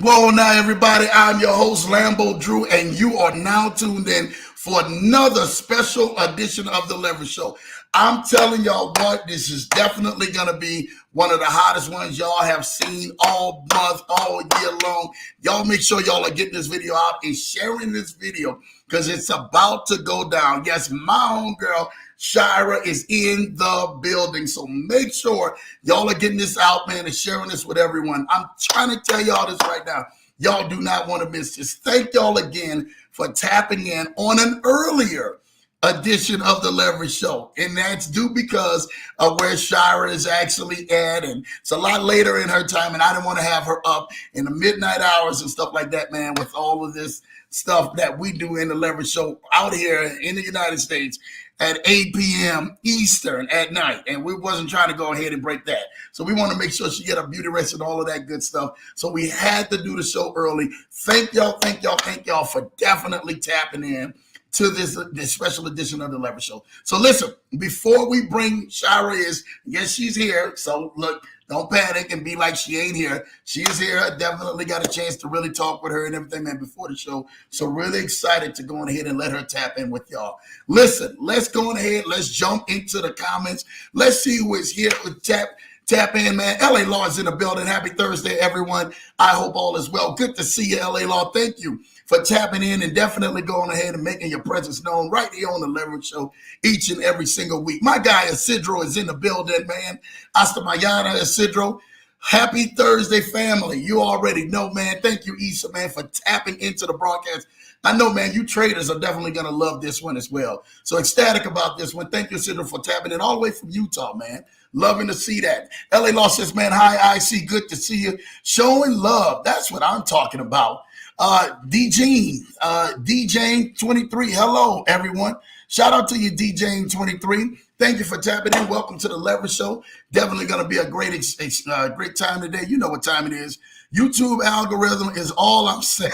Well, now, everybody, I'm your host, Lambo Drew, and you are now tuned in for another special edition of the Leverage Show. I'm telling y'all what, this is definitely going to be one of the hottest ones y'all have seen all month, all year long. Y'all make sure y'all are getting this video out and sharing this video because it's about to go down. Yes, my own girl, Chiara, is in the building. So make sure y'all are getting this out, man, and sharing this with everyone. I'm trying to tell y'all this right now. Y'all do not want to miss this. Thank y'all again for tapping in on an earlier edition of the Leverage Show. And that's due because of where Chiara is actually at. And it's a lot later in her time. And I didn't want to have her up in the midnight hours and stuff like that, man, with all of this stuff that we do in the Leverage Show out here in the United States at 8 p.m. Eastern at night. And we wasn't trying to go ahead and break that. So we want to make sure she get a beauty rest and all of that good stuff. So we had to do the show early. Thank y'all for definitely tapping in to this special edition of the Leverage Show. So listen, before we bring Chiara yes, she's here. So look, don't panic and be like she ain't here. She is here. I definitely got a chance to really talk with her and everything, man, before the show. So really excited to go on ahead and let her tap in with y'all. Listen, let's go on ahead. Let's jump into the comments. Let's see who is here with Tap in, man. LA Law is in the building. Happy Thursday, everyone. I hope all is well. Good to see you, LA Law. Thank you for tapping in and definitely going ahead and making your presence known right here on the Leverage Show each and every single week. My guy Isidro is in the building, man. Hasta mañana, Isidro. Happy Thursday, family. You already know, man. Thank you, Issa, man, for tapping into the broadcast. I know, man, you traders are definitely going to love this one as well. So ecstatic about this one. Thank you, Isidro, for tapping in all the way from Utah, man. Loving to see that. LA Law says, man, hi, IC. Good to see you. Showing love. That's what I'm talking about. DJ 23. Hello, everyone. Shout out to you, DJ 23. Thank you for tapping in. Welcome to the Leverage Show. Definitely going to be a great time today. You know what time it is. YouTube algorithm is all I'm saying.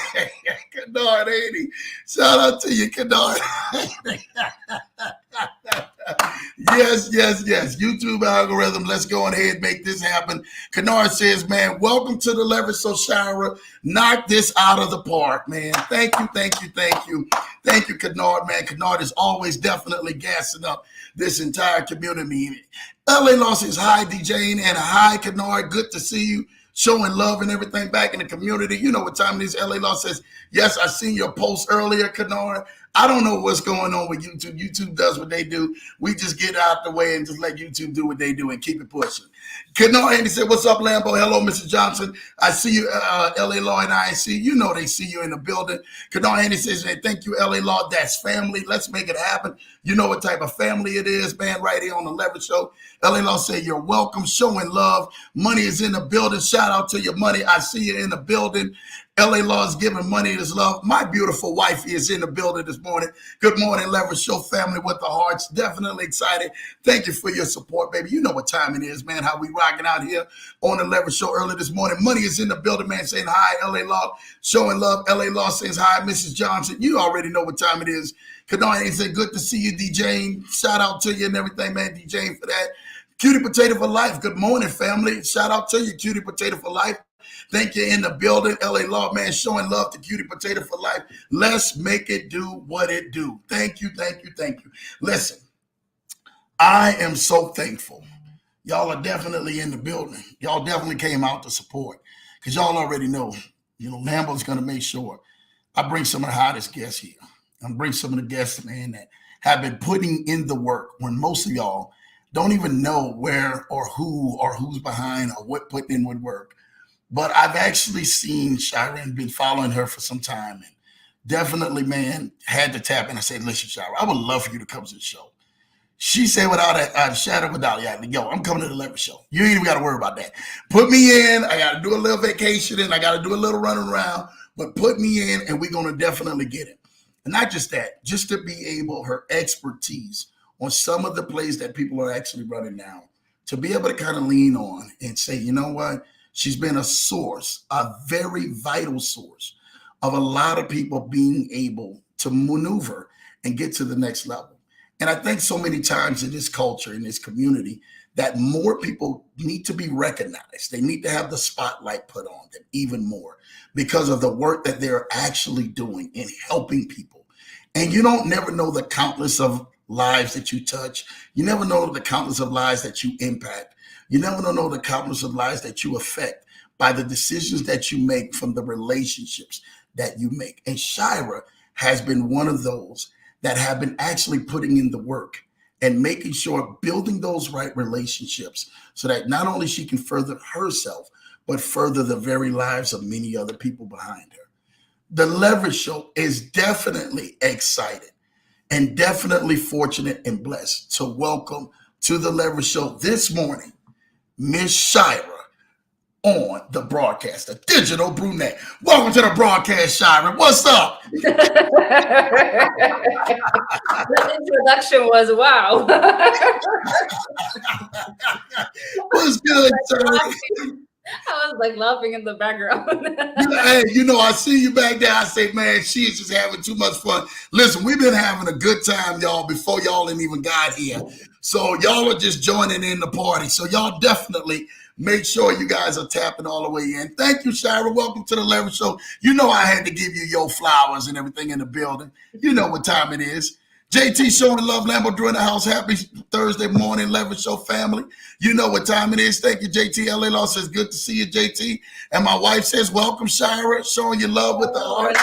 Kennard 80. Shout out to you, Kennard. Yes. YouTube algorithm. Let's go ahead and make this happen. Kennard says, man, welcome to the Leverage Show, Chiara. Knock this out of the park, man. Thank you. Thank you, Kennard, man. Kennard is always definitely gassing up this entire community. LA Law says, hi, DJ, and hi, Kennard. Good to see you. Showing love and everything back in the community. You know what time it is. LA Law says, yes, I seen your post earlier, Kennard. I don't know what's going on with YouTube. YouTube does what they do. We just get out the way and just let YouTube do what they do and keep it pushing. Kennard Andy said, what's up, Lambo? Hello, Mr. Johnson. I see you, LA Law and IC. You know they see you in the building. Kennard Andy says, hey, thank you, LA Law. That's family. Let's make it happen. You know what type of family it is, man, right here on the Leverage Show. LA Law said, you're welcome. Showing love. Money is in the building. Shout out to your money. I see you in the building. LA Law is giving money is love. My beautiful wife is in the building this morning. Good morning, Leverage Show family with the hearts. Definitely excited. Thank you for your support, baby. You know what time it is, man, how we rocking out here on the Leverage Show early this morning. Money is in the building, man, saying hi, LA Law. Showing love. LA Law says hi, Mrs. Johnson. You already know what time it is. Kennard said, good to see you, DJ. Shout out to you and everything, man, DJ, for that. Cutie Potato for Life. Good morning, family. Shout out to you, Cutie Potato for Life. Thank you in the building. LA Law, man, showing love to Cutie Potato for Life. Let's make it do what it do. Thank you. Listen, I am so thankful. Y'all are definitely in the building. Y'all definitely came out to support because y'all already know, Lambo's going to make sure I bring some of the hottest guests here. I'm bring some of the guests, man, that have been putting in the work when most of y'all don't even know where or who's behind or what put in what work. But I've actually seen Chiara and been following her for some time. And definitely, man, had to tap in. I said, listen, Chiara, I would love for you to come to the show. She said without a shadow of a doubt, yo, I'm coming to the Leverage Show. You ain't even got to worry about that. Put me in. I got to do a little vacation and I got to do a little running around. But put me in and we're going to definitely get it. And not just that, just to be able, her expertise on some of the plays that people are actually running now, to be able to kind of lean on and say, you know what? She's been a source, a very vital source of a lot of people being able to maneuver and get to the next level. And I think so many times in this culture, in this community, that more people need to be recognized. They need to have the spotlight put on them even more because of the work that they're actually doing in helping people. And you don't never know the countless of lives that you touch. You never know the countless of lives that you impact. You never know the countless of lives that you affect by the decisions that you make from the relationships that you make. And Shira has been one of those that have been actually putting in the work and making sure building those right relationships so that not only she can further herself, but further the very lives of many other people behind her. The Leverage Show is definitely excited and definitely fortunate and blessed to welcome to the Leverage Show this morning, Miss Shira on the broadcast, the Digital Brunette. Welcome to the broadcast, Shira. What's up? That introduction was wow. What's good, sir? I was like laughing in the background. Hey, I see you back there. I say, man, she is just having too much fun. Listen, we've been having a good time, y'all, before y'all even got here. So y'all are just joining in the party. So y'all definitely make sure you guys are tapping all the way in. Thank you, Shira. Welcome to the Leverage Show. I had to give you your flowers and everything in the building. You know what time it is. JT showing love, Lambo Drew in the house. Happy Thursday morning, Leverage Show family. You know what time it is. Thank you, JT. LA Law says, good to see you, JT. And my wife says, welcome, Shira, showing you love with the heart.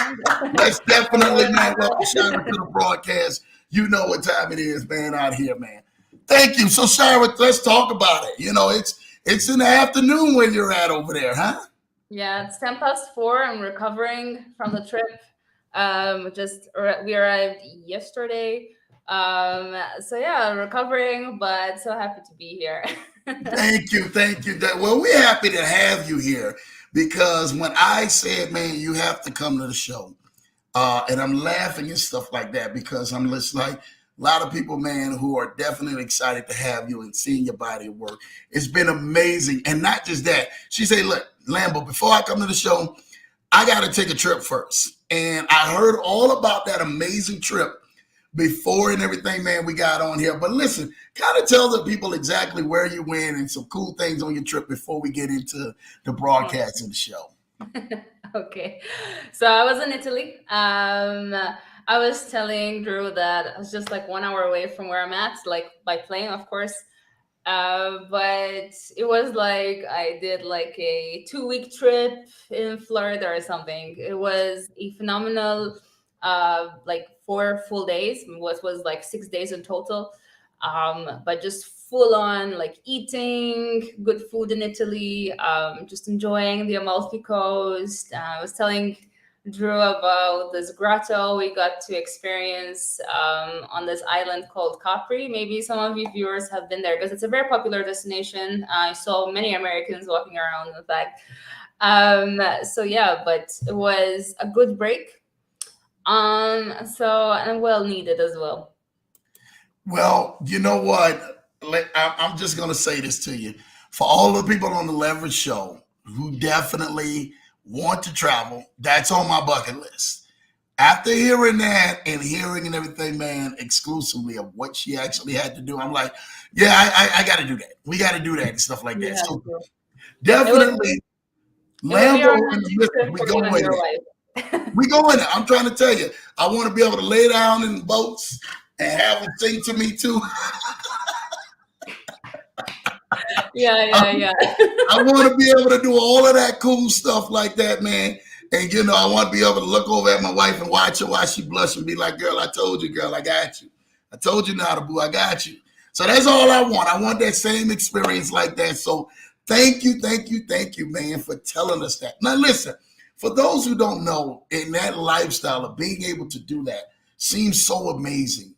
Let's definitely, man, welcome Shira to the broadcast. You know what time it is, man, out here, man. Thank you. So, Shira, let's talk about it. It's in the afternoon where you're at over there, huh? Yeah, it's 4:10. I'm recovering from the trip. We arrived yesterday. So yeah, recovering, but so happy to be here. Thank you. Well, we're happy to have you here because when I said, man, you have to come to the show, and I'm laughing and stuff like that because I'm just like a lot of people, man, who are definitely excited to have you and seeing your body of work. It's been amazing. And not just that. She said, look, Lambo, before I come to the show, I got to take a trip first. And I heard all about that amazing trip before and everything, man, we got on here. But listen, kind of tell the people exactly where you went and some cool things on your trip before we get into the broadcast and the show. Okay. So I was in Italy. I was telling Drew that I was just like 1 hour away from where I'm at, like by plane, of course. But it was like I did like a 2-week trip in Florida or something. It was a phenomenal, like 4 full days. What was like 6 days in total. But just full on like eating good food in Italy, just enjoying the Amalfi Coast. I was telling Drew about this grotto we got to experience on this island called Capri. Maybe some of you viewers have been there because it's a very popular destination. I saw many Americans walking around, in fact. So yeah, but it was a good break. And well needed as well. Well, you know what? I'm just going to say this to you. For all the people on the Leverage Show who definitely want to travel, that's on my bucket list. After hearing that and hearing and everything, man, exclusively of what she actually had to do, I'm like, yeah, I got to do that. We got to do that and stuff like that. Yeah, so definitely, Lambo in the midst, we go with it. We go in it. I'm trying to tell you, I want to be able to lay down in the boats and have them sing to me too. Yeah. I want to be able to do all of that cool stuff like that, man. And I want to be able to look over at my wife and watch her while she blush and be like, girl, I told you, girl, I got you. I told you now, boo, I got you. So that's all I want. I want that same experience like that. So thank you, man, for telling us that. Now, listen, for those who don't know, in that lifestyle of being able to do that seems so amazing.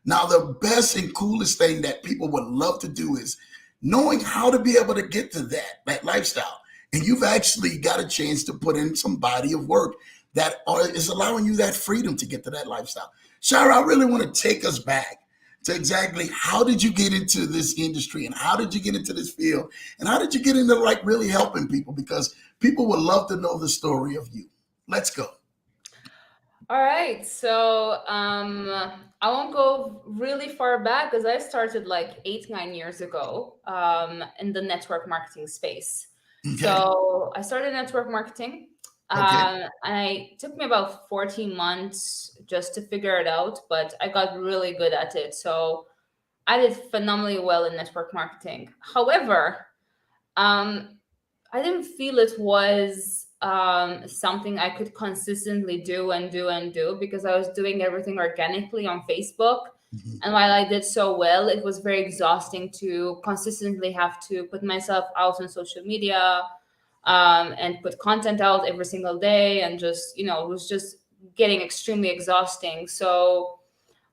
Now, the best and coolest thing that people would love to do is knowing how to be able to get to that lifestyle. And you've actually got a chance to put in some body of work that is allowing you that freedom to get to that lifestyle. Shira, I really want to take us back to exactly how did you get into this industry and how did you get into this field and how did you get into like really helping people, because people would love to know the story of you. Let's go. All right. So I won't go really far back because I started like 8, 9 years ago in the network marketing space. Okay. So I started network marketing. Okay. And it took me about 14 months just to figure it out, but I got really good at it. So I did phenomenally well in network marketing. However, um, I didn't feel it was something I could consistently do and do and do because I was doing everything organically on Facebook. Mhm. And while I did so well, it was very exhausting to consistently have to put myself out on social media and put content out every single day. And just, it was just getting extremely exhausting. So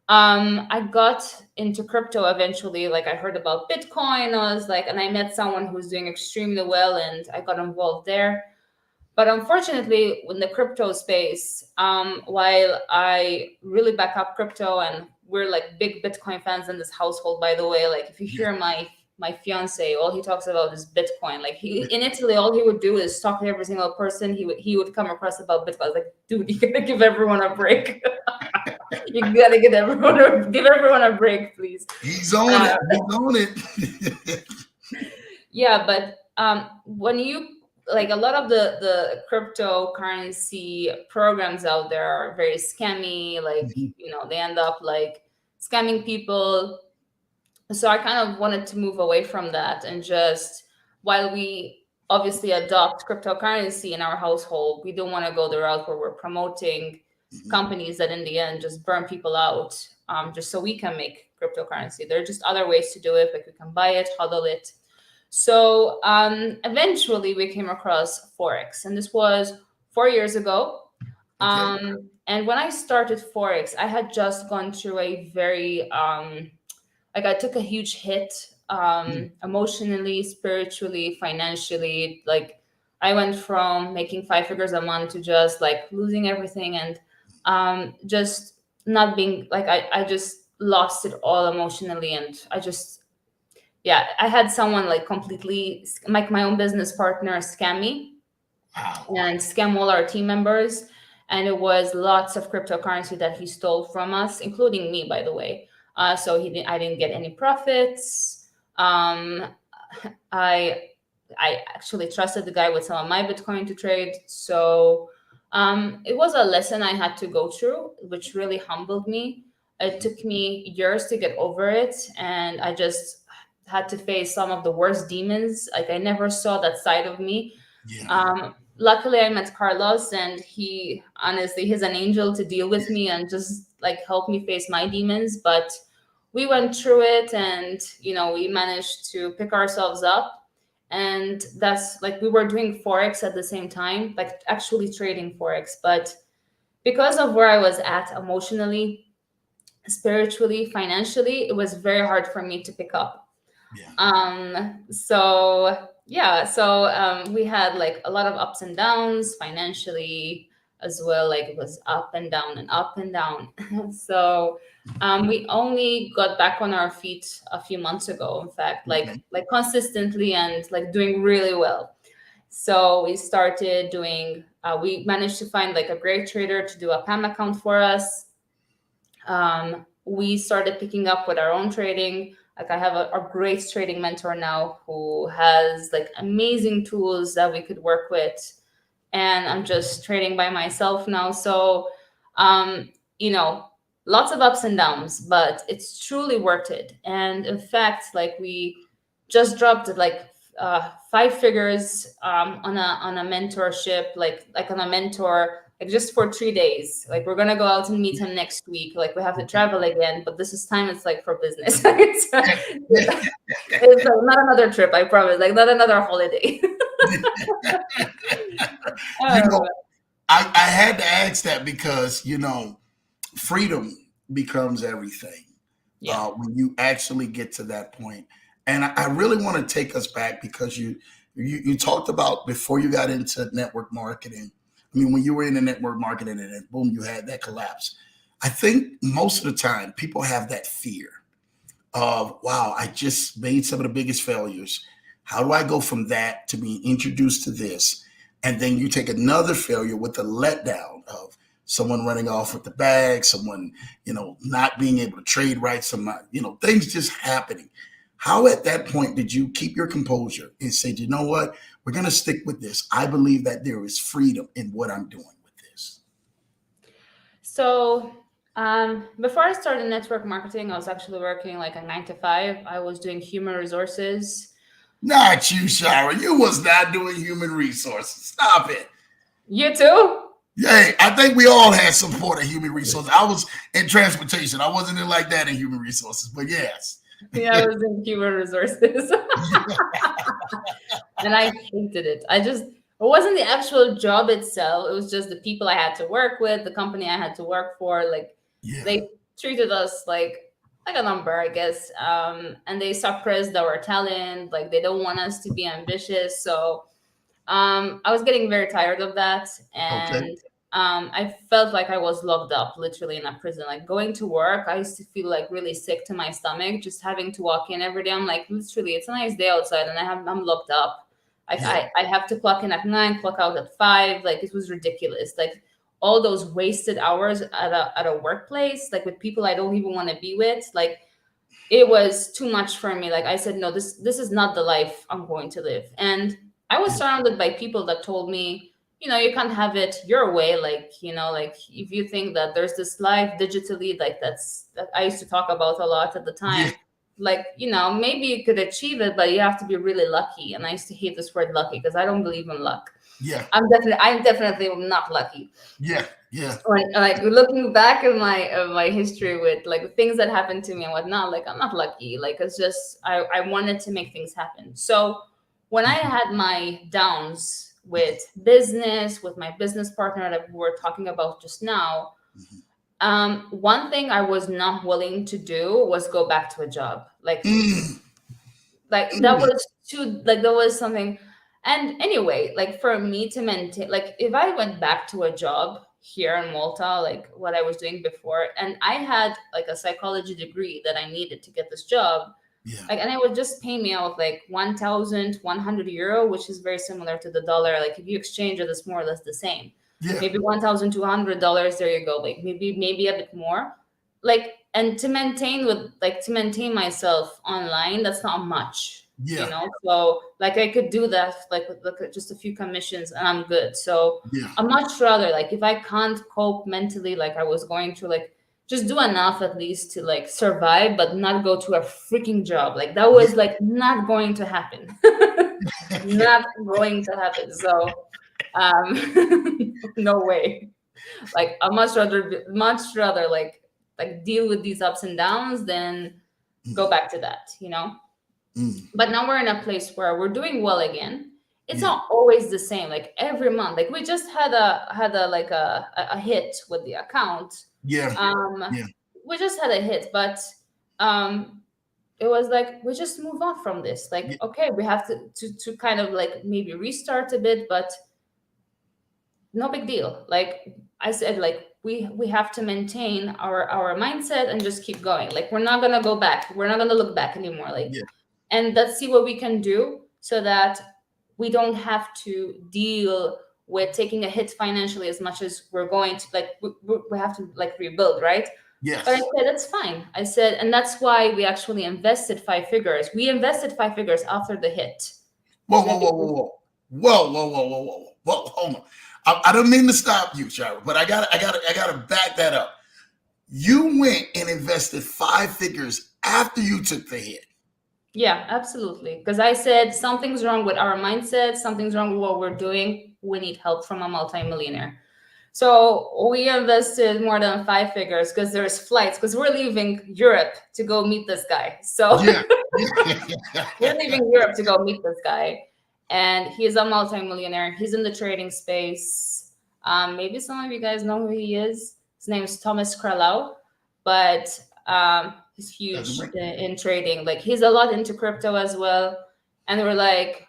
I got into crypto eventually. Like I heard about Bitcoin. I was like, and I met someone who's doing extremely well, and I got involved there. But unfortunately, in the crypto space, while I really back up crypto, and we're like big Bitcoin fans in this household, by the way. Like if you hear my fiance, all he talks about is Bitcoin. Like he in Italy, all he would do is talk to every single person he would come across about Bitcoin. I was like, dude, you gotta give everyone a break. You gotta give everyone a break, please. He's on Uh, it. He's on it. yeah, but when you like a lot of the cryptocurrency programs out there are very scammy. Like Mhm. they end up like scamming people. So I kind of wanted to move away from that and just while we obviously adopt cryptocurrency in our household, we don't want to go the route where we're promoting Mhm. companies that in the end just burn people out just so we can make cryptocurrency. There are just other ways to do it, like we can buy it, hodl it. So eventually we came across Forex, and this was 4 years ago. Okay. And when I started Forex, I had just gone through a very like I took a huge hit Mhm. emotionally, spiritually, financially. Like I went from making 5 figures a month to just like losing everything and just not being like I just lost it all emotionally. And I just yeah, I had someone like completely like my own business partner scam me Wow. and scam all our team members. And it was lots of cryptocurrency that he stole from us, including me, by the way. So I didn't get any profits. I I actually trusted the guy with some of my Bitcoin to trade. So it was a lesson I had to go through, which really humbled me. It took me years to get over it, and I just had to face some of the worst demons. Like I never saw that side of me. Yeah. Luckily, I met Carlos, and he honestly, he's an angel to deal with me and just like help me face my demons. But we went through it, and we managed to pick ourselves up. And that's like we were doing Forex at the same time, like actually trading Forex. But because of where I was at emotionally, spiritually, financially, it was very hard for me to pick up. Yeah. So yeah, so we had like a lot of ups and downs financially as well. Like it was up and down and up and down. So we only got back on our feet a few months ago, in fact, Okay. like consistently and like doing really well. So we started doing we managed to find like a great trader to do a PAM account for us. We started picking up with our own trading. Like I have a great trading mentor now who has like amazing tools that we could work with. And I'm just trading by myself now. So, um, you know, lots of ups and downs, but it's truly worth it. And in fact, like we just dropped like 5 figures on a mentorship, like on a mentor, like just for 3 days. Like we're gonna go out and meet him next week. Like we have to Okay. travel again, but this is time. It's like for business. It's not another trip. I promise. Like not another holiday. You Uh, know, I had to ask that because, freedom becomes everything yeah. when you actually get to that point. And I really want to take us back because you talked about before you got into network marketing. I mean, when you were in the network marketing and then boom, you had that collapse. I think most of the time people have that fear of, wow, I just made some of the biggest failures. How do I go from that to being introduced to this? And then you take another failure with the letdown of, someone running off with the bag, someone, not being able to trade right, some, things just happening. How at that point did you keep your composure and say, you know what, we're going to stick with this. I believe that there is freedom in what I'm doing with this. So before I started network marketing, I was actually working like a 9 to 5. I was doing human resources. Not you, Shara. You was not doing human resources. Stop it. You too? Yeah, I think we all had some part of human resources. I was in transportation. I wasn't in like that in human resources, but yes. Yeah, I was in human resources. And I hated it. It wasn't the actual job itself. It was just the people I had to work with, the company I had to work for. Like, they treated us like a number, I guess. And they suppressed our talent. Like, they don't want us to be ambitious. So I was getting very tired of that. And I felt like I was locked up literally in a prison. Like, going to work, I used to feel like really sick to my stomach, just having to walk in every day. I'm like, literally, it's a nice day outside and I'm locked up. I have to clock in at 9, clock out at 5. Like, it was ridiculous. Like, all those wasted hours at a workplace, like with people I don't even want to be with, like, it was too much for me. Like, I said, no, this is not the life I'm going to live. And I was surrounded by people that told me, you can't have it your way. Like, like, if you think that there's this life digitally, like that I used to talk about a lot at the time. Like, maybe you could achieve it, but you have to be really lucky. And I used to hate this word lucky because I don't believe in luck. Yeah. I'm definitely not lucky. Yeah. When, like, looking back at my history with like things that happened to me and whatnot, like, I'm not lucky. Like, it's just I wanted to make things happen. So when I had my downs with business, with my business partner that we were talking about just now, one thing I was not willing to do was go back to a job. Like, that was too, like, that was something. And anyway, like, for me to maintain, like, if I went back to a job here in Malta, like what I was doing before, and I had like a psychology degree that I needed to get this job, like, and it would just pay me out like 1,100 euro, which is very similar to the dollar. Like, if you exchange it, it's more or less the same. Maybe $1,200. There you go. Like, maybe a bit more. Like, and to maintain myself online, that's not much. So like, I could do that like with just a few commissions and I'm good. So I'd much rather, like, if I can't cope mentally, like I was going to, like, just do enough at least to like survive, but not go to a freaking job. Like, that was like not going to happen. Not going to happen. So no way. Like, I much rather like deal with these ups and downs than go back to that, But now we're in a place where we're doing well again. It's not always the same. Like, every month, like, we just had a hit with the account. We just had a hit, but it was like, we just move on from this. Like, okay, we have to kind of like maybe restart a bit, but no big deal. Like I said, like, we have to maintain our mindset and just keep going. Like, we're not gonna go back. We're not gonna look back anymore. Like, and let's see what we can do so that we don't have to deal with taking a hit financially as much as we're going to, like, we have to like rebuild, right? But I said, that's fine. I said, and that's why we actually invested 5 figures. We invested 5 figures after the hit. Whoa. Hold on. I don't mean to stop you, Shara, but I gotta back that up. You went and invested 5 figures after you took the hit. Yeah, absolutely. Because I said, something's wrong with our mindset. Something's wrong with what we're doing. We need help from a multimillionaire. So we invested more than 5 figures because there's flights, because we're leaving Europe to go meet this guy. So we're leaving Europe to go meet this guy. And he's a multimillionaire. He's in the trading space. Maybe some of you guys know who he is. His name is Thomas Kralow, but he's huge in trading. Like, he's a lot into crypto as well. And we're like,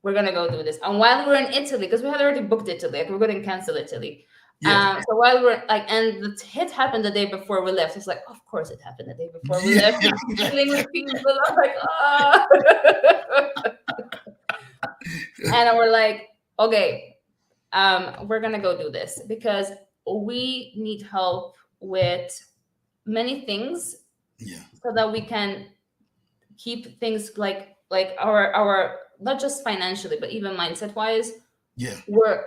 we're gonna go do this. And while we're in Italy, because we had already booked Italy, like, we're going to cancel Italy. So while we're like, and the hit happened the day before we left. It's like, of course it happened the day before we left. Dealing with people, I'm like, oh. And we're like, okay, we're gonna go do this because we need help with many things Yeah. so that we can keep things like our not just financially but even mindset wise. Yeah. We're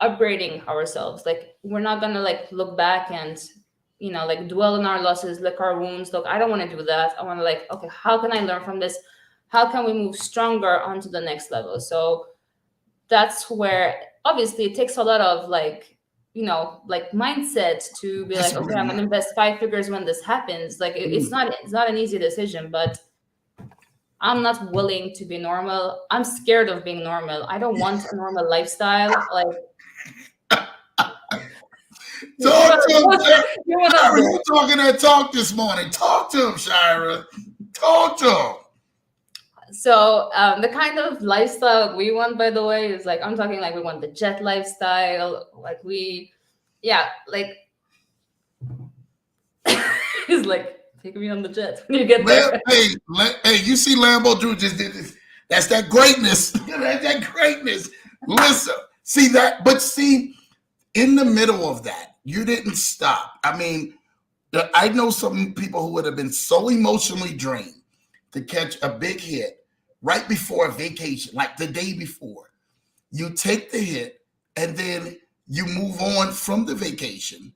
upgrading ourselves. Like we're not gonna like look back and like dwell on our losses, lick our wounds. Look, I don't want to do that. I want to like, okay, how can I learn from this? How can we move stronger onto the next level? So that's where obviously it takes a lot of like like mindset to be like, okay, I'm Discipline. gonna invest 5 figures when this happens. Like Mm. it's not an easy decision, but I'm not willing to be normal. I'm scared of being normal. I don't want a normal lifestyle. Like Talk to him, Shira. you want up Shira, there. you talking that talk this morning. Talk to him, Shira. Talk to him. So the kind of lifestyle we want, by the way, is like I'm talking like we want the jet lifestyle. Like yeah, like he's like take me on the jet when you get there. Hey, you see Lambo Drew just did this. That's that greatness. That's that greatness. Listen, see that, but see, in the middle of that, you didn't stop. I mean, I know some people who would have been so emotionally drained to catch a big hit right before a vacation, like the day before. You take the hit and then you move on from the vacation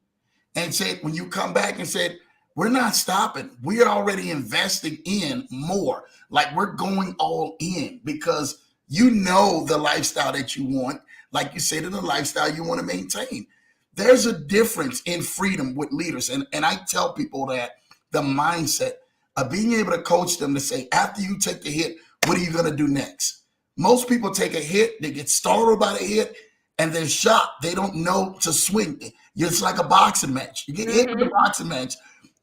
and said, when you come back and said, we're not stopping. We're already investing in more. Like we're going all in because you know the lifestyle that you want. Like you said, in the lifestyle you want to maintain. There's a difference in freedom with leaders. And I tell people that the mindset of being able to coach them to say, after you take the hit, what are you going to do next? Most people take a hit, they get startled by the hit, and they're shocked. They don't know to swing. It's like a boxing match. You get hit with a boxing match.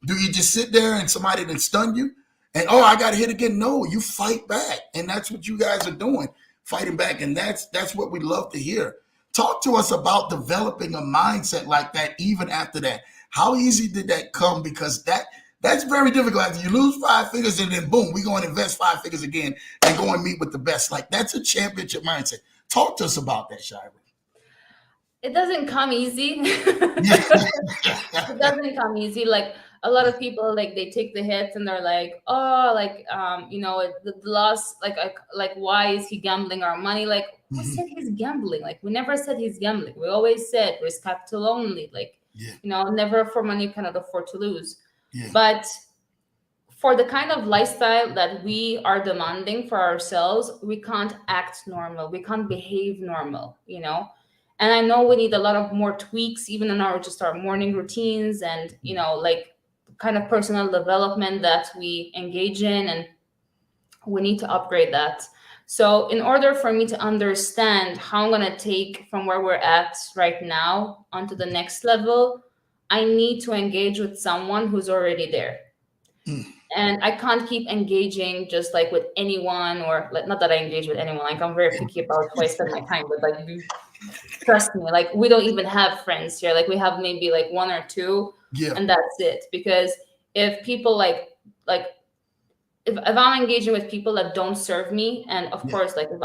Do you just sit there and somebody then stun you? And oh, I got hit again. No, you fight back. And that's what you guys are doing, fighting back. And that's what we love to hear. Talk to us about developing a mindset like that even after that. How easy did that come? Because that's very difficult. After you lose 5 figures and then boom, we go and invest 5 figures again and go and meet with the best. Like that's a championship mindset. Talk to us about that, Shira. It doesn't come easy. Yeah. It doesn't come easy. Like a lot of people, like they take the hits and they're like, oh, like the loss, like why is he gambling our money? Like who said he's gambling? Like we never said he's gambling. We always said risk capital only. Like Yeah. never for money you cannot afford to lose. Yeah. But for the kind of lifestyle that we are demanding for ourselves, we can't act normal. We can't behave normal. And I know we need a lot of more tweaks, even in our morning routines and, like kind of personal development that we engage in. And we need to upgrade that. So in order for me to understand how I'm going to take from where we're at right now onto the next level, I need to engage with someone who's already there. Mm. And I can't keep engaging just like with anyone, or like not that I engage with anyone. Like I'm very picky about who I spend my time with. Like trust me, like we don't even have friends here. Like we have maybe like one or two, Yeah. and that's it. Because if people like if I'm engaging with people that don't serve me, and of course, like if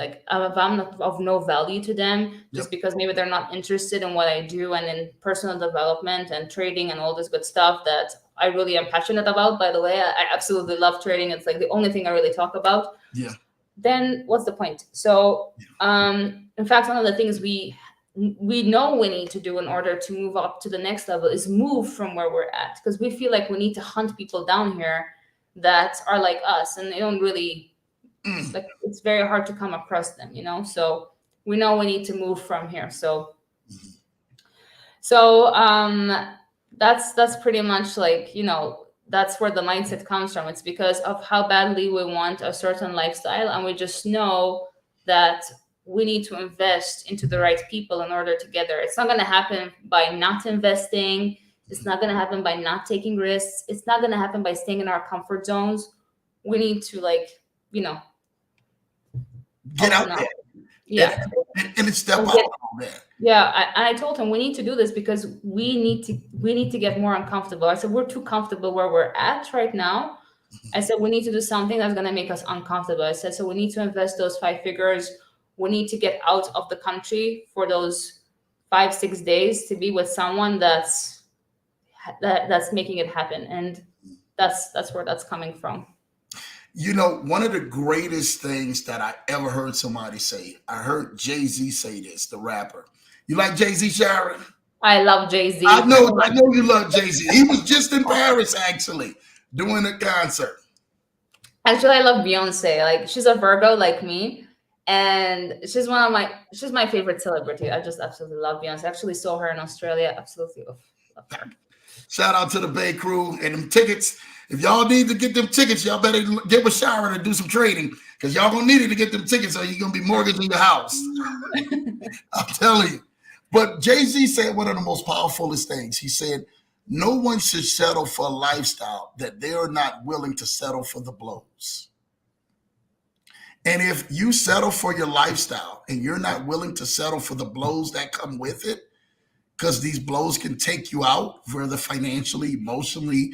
I'm not of no value to them, just because maybe they're not interested in what I do and in personal development and trading and all this good stuff that I really am passionate about. By the way, I absolutely love trading. It's like the only thing I really talk about. Yeah. Then what's the point? So, in fact, one of the things we know we need to do in order to move up to the next level is move from where we're at, because we feel like we need to hunt people down here that are like us, and they don't really like, it's very hard to come across them, so we know we need to move from here. So that's pretty much like, that's where the mindset comes from. It's because of how badly we want a certain lifestyle, and we just know that we need to invest into the right people in order to get there. It's not going to happen by not investing. It's not going to happen by not taking risks. It's not going to happen by staying in our comfort zones. We need to get out there. Yeah. And step out on that. Yeah, I told him we need to do this because we need to get more uncomfortable. I said we're too comfortable where we're at right now. I said we need to do something that's going to make us uncomfortable. I said so we need to invest those 5 figures we need to get out of the country for those 5 6 days to be with someone that's making it happen. And that's where that's coming from. You know, one of the greatest things that I ever heard somebody say, I heard Jay-Z say this, the rapper. You like Jay-Z, Sharon? I love Jay-Z. I know you love Jay-Z. He was just in Paris, actually, doing a concert. Actually, I love Beyonce. Like, she's a Virgo like me, and she's my favorite celebrity. I just absolutely love Beyonce. I actually saw her in Australia. Absolutely love her. Shout out to the Bay Crew and them tickets. If y'all need to get them tickets, y'all better get with Sharon and do some trading, because y'all gonna need it to get them tickets, or you're gonna be mortgaging your house. I'm telling you. But Jay-Z said one of the most powerfulest things. He said, no one should settle for a lifestyle that they are not willing to settle for the blows. And if you settle for your lifestyle and you're not willing to settle for the blows that come with it, because these blows can take you out, whether financially, emotionally,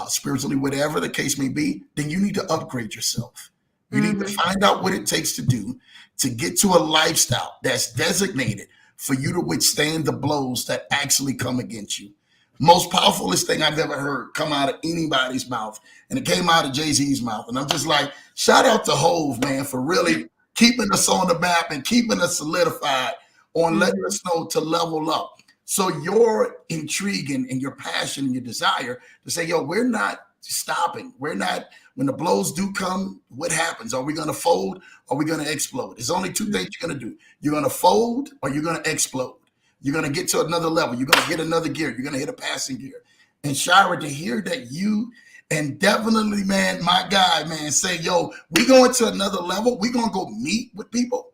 spiritually, whatever the case may be, then you need to upgrade yourself. You need to find out what it takes to do to get to a lifestyle that's designated for you to withstand the blows that actually come against you. Most powerfulest thing I've ever heard come out of anybody's mouth, and it came out of Jay-Z's mouth. And I'm just like, shout out to Hove, man, for really keeping us on the map and keeping us solidified on letting us know to level up. So your intrigue and your passion and your desire to say, yo, we're not stopping. We're not, when the blows do come, what happens? Are we going to fold? Or are we going to explode? There's only two things you're going to do. You're going to fold or you're going to explode. You're going to get to another level. You're going to hit another gear. You're going to hit a passing gear. And Shira, to hear that you, and definitely, man, my guy, man, say, yo, we going to another level. We're going to go meet with people.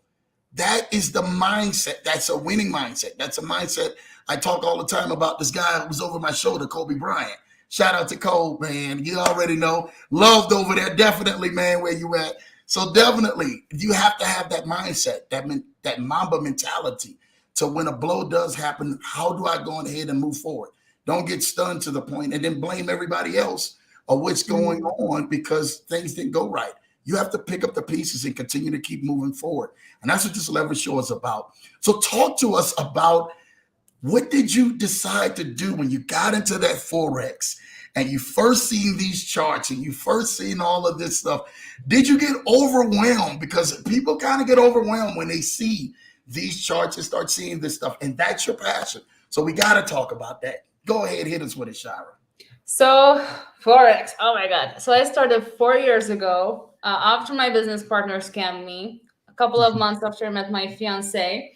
That is the mindset. That's a winning mindset. That's a mindset. I talk all the time about this guy who was over my shoulder, Kobe Bryant. Shout out to Cole, man. You already know. Loved over there. Definitely, man, where you at. So definitely, you have to have that mindset, that Mamba mentality to when a blow does happen, how do I go ahead and move forward? Don't get stunned to the point and then blame everybody else or what's going on because things didn't go right. You have to pick up the pieces and continue to keep moving forward. And that's what this Leverage Show is about. So talk to us about, what did you decide to do when you got into that Forex and you first seen these charts and you first seen all of this stuff? Did you get overwhelmed? Because people kind of get overwhelmed when they see these charts and start seeing this stuff, and that's your passion. So we got to talk about that. Go ahead, hit us with it, Shira. So Forex, oh my God. So I started 4 years ago after my business partner scammed me. A couple of months after I met my fiance,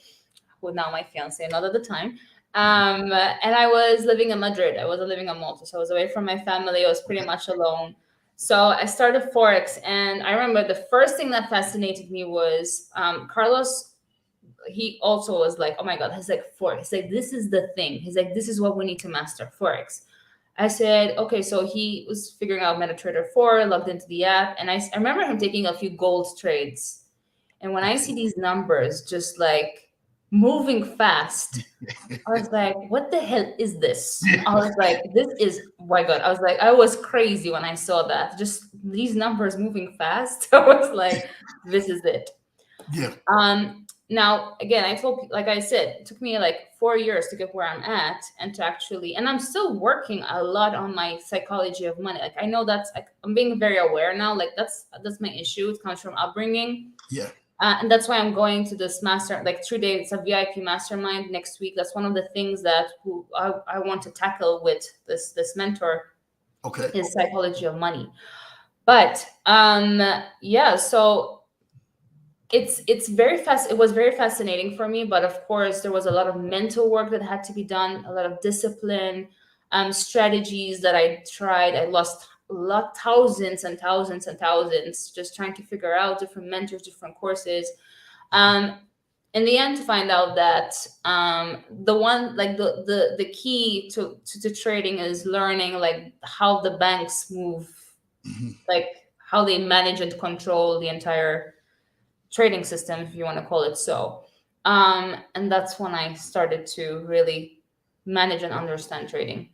who now my fiance, not at the time. And I was living in Madrid. I wasn't living in Malta. So I was away from my family. I was pretty much alone. So I started Forex. And I remember the first thing that fascinated me was Carlos. He also was like, oh my God, he's like, Forex. He's like, this is the thing. He's like, this is what we need to master, Forex. I said, okay. So he was figuring out MetaTrader 4, logged into the app. And I remember him taking a few gold trades. And when I see these numbers just like moving fast, I was like, what the hell is this? I was like, this is, oh my God. I was like, I was crazy when I saw that. Just these numbers moving fast. I was like, this is it. Yeah. Now, again, like I said, it took me like 4 years to get where I'm at and to actually, and I'm still working a lot on my psychology of money. Like, I know that's, like, I'm being very aware now. Like that's my issue. It comes from upbringing. Yeah. And that's why I'm going to this master, like 3 days, it's a VIP mastermind next week. That's one of the things that I want to tackle with this mentor. Okay. Is psychology of money. But yeah, so it's very fast. It was very fascinating for me, but of course there was a lot of mental work that had to be done, a lot of discipline, strategies that I tried. I lost thousands and thousands and thousands just trying to figure out different mentors, different courses. In the end, to find out that the one, like the key to trading is learning like how the banks move, like how they manage and control the entire trading system, if you want to call it so. And that's when I started to really manage and understand trading.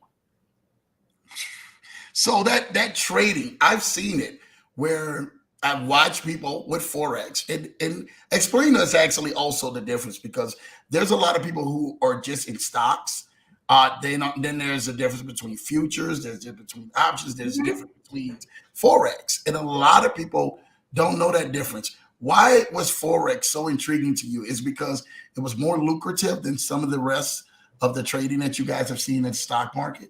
So that trading, I've seen it where I've watched people with Forex and explain to us actually also the difference, because there's a lot of people who are just in stocks. Then there's a difference between futures, there's a difference between options, there's a Mhm. difference between Forex. And a lot of people don't know that difference. Why was Forex so intriguing to you? Is because it was more lucrative than some of the rest of the trading that you guys have seen in the stock market?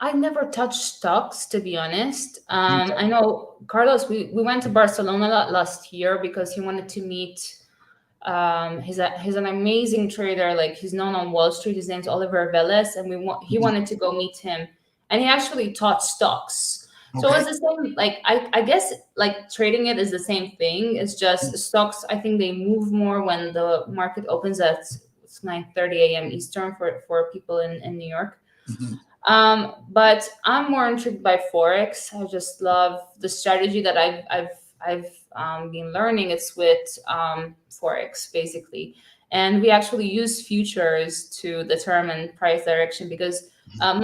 I never touched stocks, to be honest. Okay. I know Carlos. We went to Barcelona last year because he wanted to meet. He's an amazing trader. Like, he's known on Wall Street. His name's Oliver Velez, and he Mhm. wanted to go meet him, and he actually taught stocks. So Okay. it's the same. Like, I guess like trading it is the same thing. It's just stocks. I think they move more when the market opens at 9:30 a.m. Eastern for people in New York. Mhm. But I'm more intrigued by Forex. I just love the strategy that I've been learning. It's with Forex basically, and we actually use futures to determine price direction because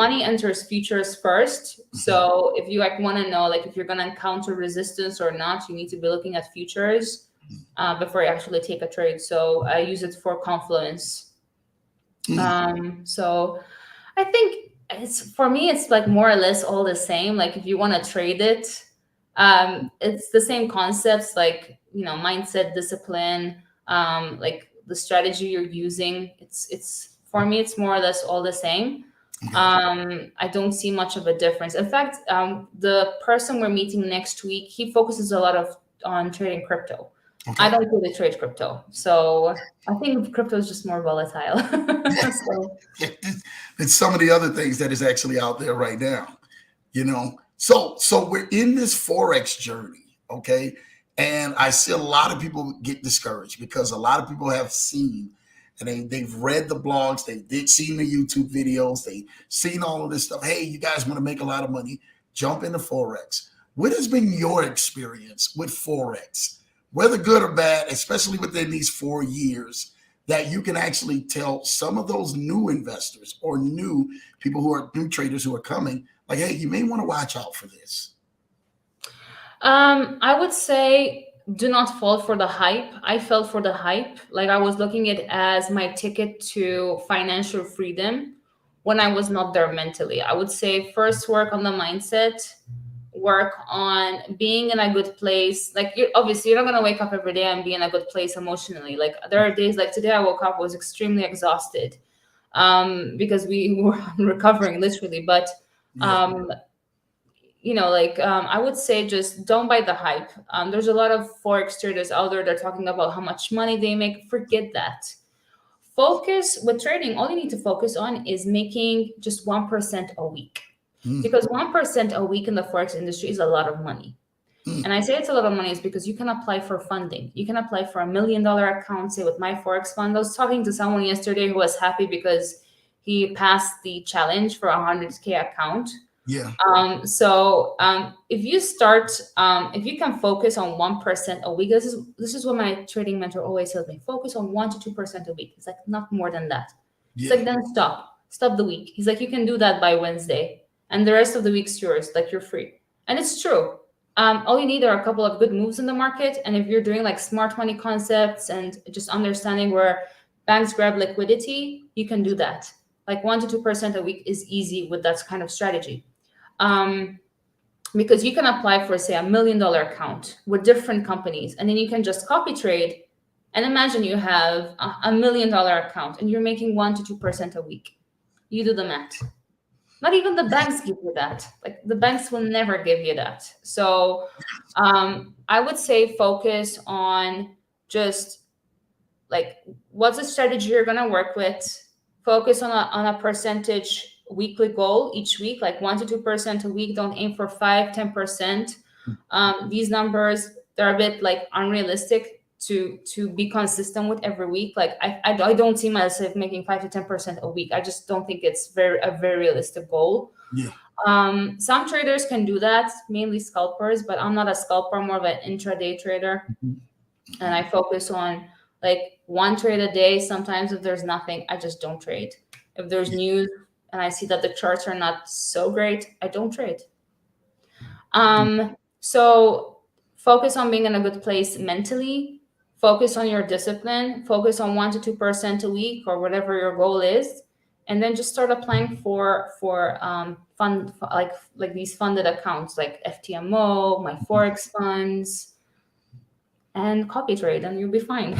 money enters futures first. Mhm. So if you like want to know like if you're gonna encounter resistance or not, you need to be looking at futures before you actually take a trade. So I use it for confluence. Mhm. So I think it's for me, it's like more or less all the same. Like if you want to trade it, it's the same concepts, like mindset, discipline, like the strategy you're using. It's for me, it's more or less all the same. Okay. I don't see much of a difference. In fact, the person we're meeting next week, he focuses a lot of on trading crypto. I Okay. don't really trade crypto, so I think crypto is just more volatile. So. It's some of the other things that is actually out there right now, so we're in this Forex journey, okay? And I see a lot of people get discouraged because a lot of people have seen and they've read the blogs, they've seen the YouTube videos, they've seen all of this stuff. Hey, you guys want to make a lot of money, jump into Forex. What has been your experience with Forex, whether good or bad, especially within these 4 years, that you can actually tell some of those new investors or new people who are new traders who are coming, like, hey, you may want to watch out for this? I would say do not fall for the hype. I fell for the hype. Like I was looking at it as my ticket to financial freedom when I was not there mentally. I would say first work on the mindset, work on being in a good place. Like obviously you're not gonna wake up every day and be in a good place emotionally. Like there are days like today I woke up was extremely exhausted because we were recovering literally. But Yeah. um, like I would say just don't buy the hype. There's a lot of forex traders out there that are talking about how much money they make. Forget that. Focus with trading. All you need to focus on is making just 1% a week, Mm, because 1% a week in the forex industry is a lot of money. mm, And I say it's a lot of money is because you can apply for funding. You can apply for $1 million account, say with my forex fund. I was talking to someone yesterday who was happy because he passed the challenge for a 100K account. yeah. If you start, if you can focus on 1% a week, this is what my trading mentor always tells me: focus on 1 to 2% a week. It's like not more than that. It's Yeah. like then stop the week. He's like you can do that by Wednesday, and the rest of the week's yours. Like you're free, and it's true. All you need are a couple of good moves in the market, and if you're doing like smart money concepts and just understanding where banks grab liquidity, you can do that. Like 1 to 2% a week is easy with that kind of strategy, um, because you can apply for say $1 million account with different companies, and then you can just copy trade. And imagine you have a $1 million account and you're making 1 to 2% a week. You do the math. Not even the banks give you that. Like the banks will never give you that. So I would say focus on just like what's the strategy you're going to work with. Focus on a percentage weekly goal each week, like 1 to 2% a week. Don't aim for 5, 10%. These numbers, they're a bit like unrealistic to be consistent with every week. Like I don't see myself making 5 to 10% a week. I just don't think it's a very realistic goal. Yeah. Some traders can do that, mainly scalpers, but I'm not a scalper. I'm more of an intraday trader, Mhm. and I focus on like one trade a day. Sometimes if there's nothing, I just don't trade. If there's Yeah. news and I see that the charts are not so great, I don't trade. So focus on being in a good place mentally, focus on your discipline, focus on 1 to 2% a week or whatever your goal is, and then just start applying for fund like these funded accounts like FTMO, my Forex funds, and copy trade, and you'll be fine.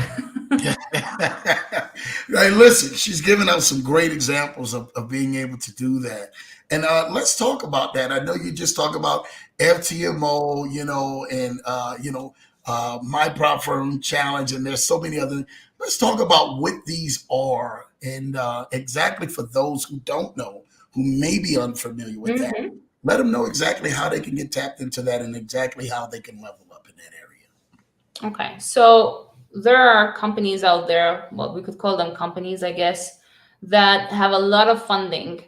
Right, listen, she's given us some great examples of being able to do that. And let's talk about that. I know you just talk about FTMO, and my prop firm challenge, and there's so many other. Let's talk about what these are, and exactly for those who don't know, who may be unfamiliar with that. Mhm. Let them know exactly how they can get tapped into that, and exactly how they can level up in that area. Okay, so there are companies out there, well, we could call them companies, I guess, that have a lot of funding.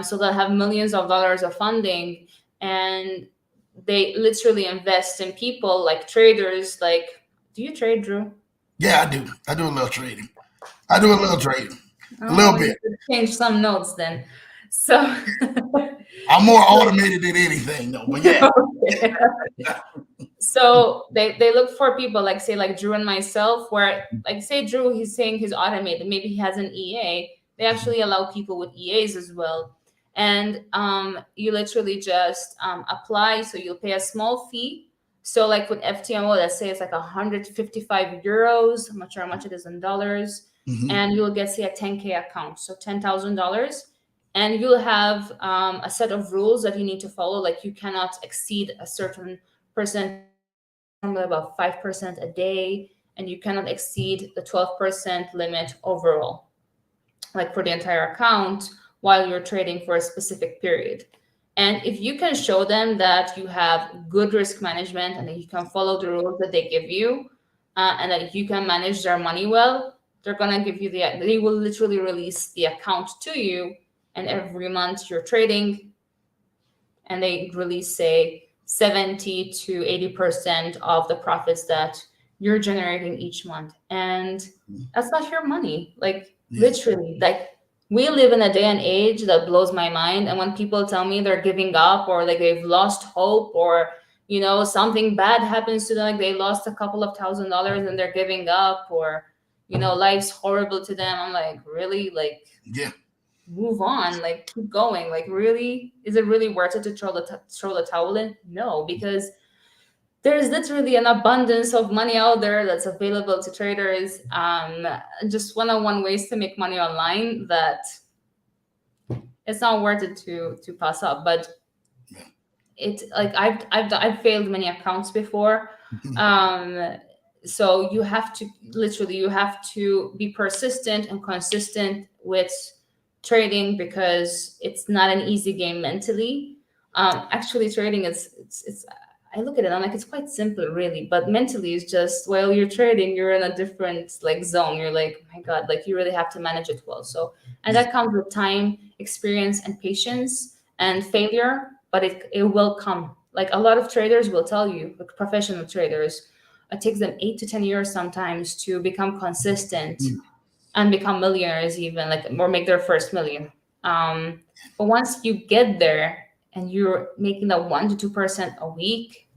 So that have millions of dollars of funding, and they literally invest in people like traders. Like, do you trade, Drew? Yeah, I do. I do a little trading. I do a little trading, a Oh, little we bit. need to change some notes then. So, I'm more automated than anything, though. But yeah, okay. So they look for people like, say, like Drew and myself, where like, say Drew, he's saying he's automated, maybe he has an EA. They actually allow people with EAs as well. And you literally just apply, so you'll pay a small fee. So like with FTMO, let's say it's like 155 euros. I'm not sure how much it is in dollars. hmm And you'll get, say, a 10K account, so $10,000. And you'll have a set of rules that you need to follow. Like, you cannot exceed a certain percentage, normally about 5% a day, and you cannot exceed the 12% limit overall, like for the entire account, while you're trading for a specific period. And if you can show them that you have good risk management and that you can follow the rules that they give you, and that you can manage their money well, they're gonna give you they will literally release the account to you, and every month you're trading, and they release, say, 70 to 80% of the profits that you're generating each month. And that's not your money. Like, yeah, literally, like, we live in a day and age that blows my mind. And when people tell me they're giving up, or like they've lost hope, or something bad happens to them, like they lost a couple of $1,000 and they're giving up, or life's horrible to them, I'm like, really? Like, yeah. move on, like, keep going. Like, really, is it really worth it to throw the towel in? No, because there's literally an abundance of money out there that's available to traders, just one-on-one ways to make money online, that it's not worth it to pass up. But it's like, I've failed many accounts before. um so you have to be persistent and consistent with trading, because it's not an easy game mentally. Actually, trading is, it's I look at it, I'm like, it's quite simple, really, but mentally it's just, while you're trading, you're in a different, like, zone. You're like, oh my god, like, you really have to manage it well. So, and Yeah. that comes with time, experience, and patience, and failure, but it will come. Like, a lot of traders will tell you, like professional traders, it takes them 8 to 10 years sometimes to become consistent and become millionaires, even, like, or make their first million. But once you get there and you're making that 1 to 2% a week.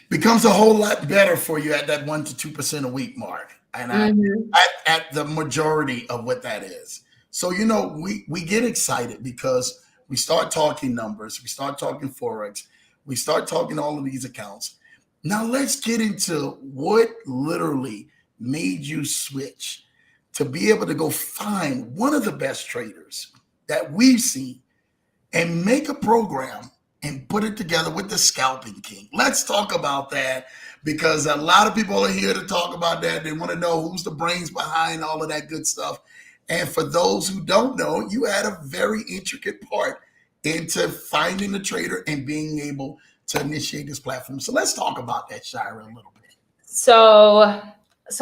Becomes a whole lot better for you at that 1 to 2% a week mark, and Mhm. at the majority of what that is. So we get excited because we start talking numbers, we start talking forex, we start talking all of these accounts. Now let's get into what literally made you switch to be able to go find one of the best traders that we've seen and make a program and put it together with the Scalping King. Let's talk about that, because a lot of people are here to talk about that. They want to know who's the brains behind all of that good stuff. And for those who don't know, you had a very intricate part into finding the trader and being able to initiate this platform. So let's talk about that, Shira, a little bit. So,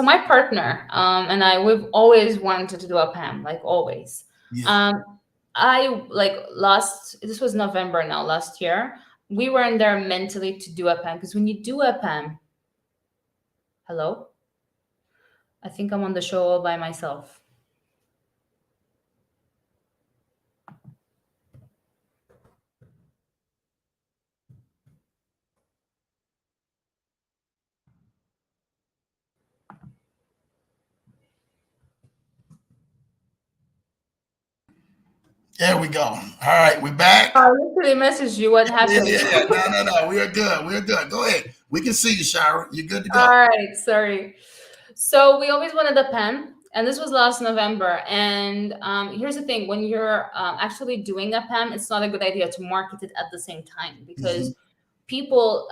my partner, and I, we've always wanted to do a PAM, like, always. Yeah. Um, I, like, this was November now, last year. We were in there mentally to do a PAM, because when you do a PAM, hello, I think I'm on the show all by myself. There we go. All right, we back. I literally messaged you. What Yeah, happened? yeah, yeah. No, no, no. We are good. We are good. Go ahead. We can see you, Shira. You're good to All go. right, sorry. So we always wanted a pen, and this was last November. And here's the thing: when you're actually doing a pen, it's not a good idea to market it at the same time Hmm. because people,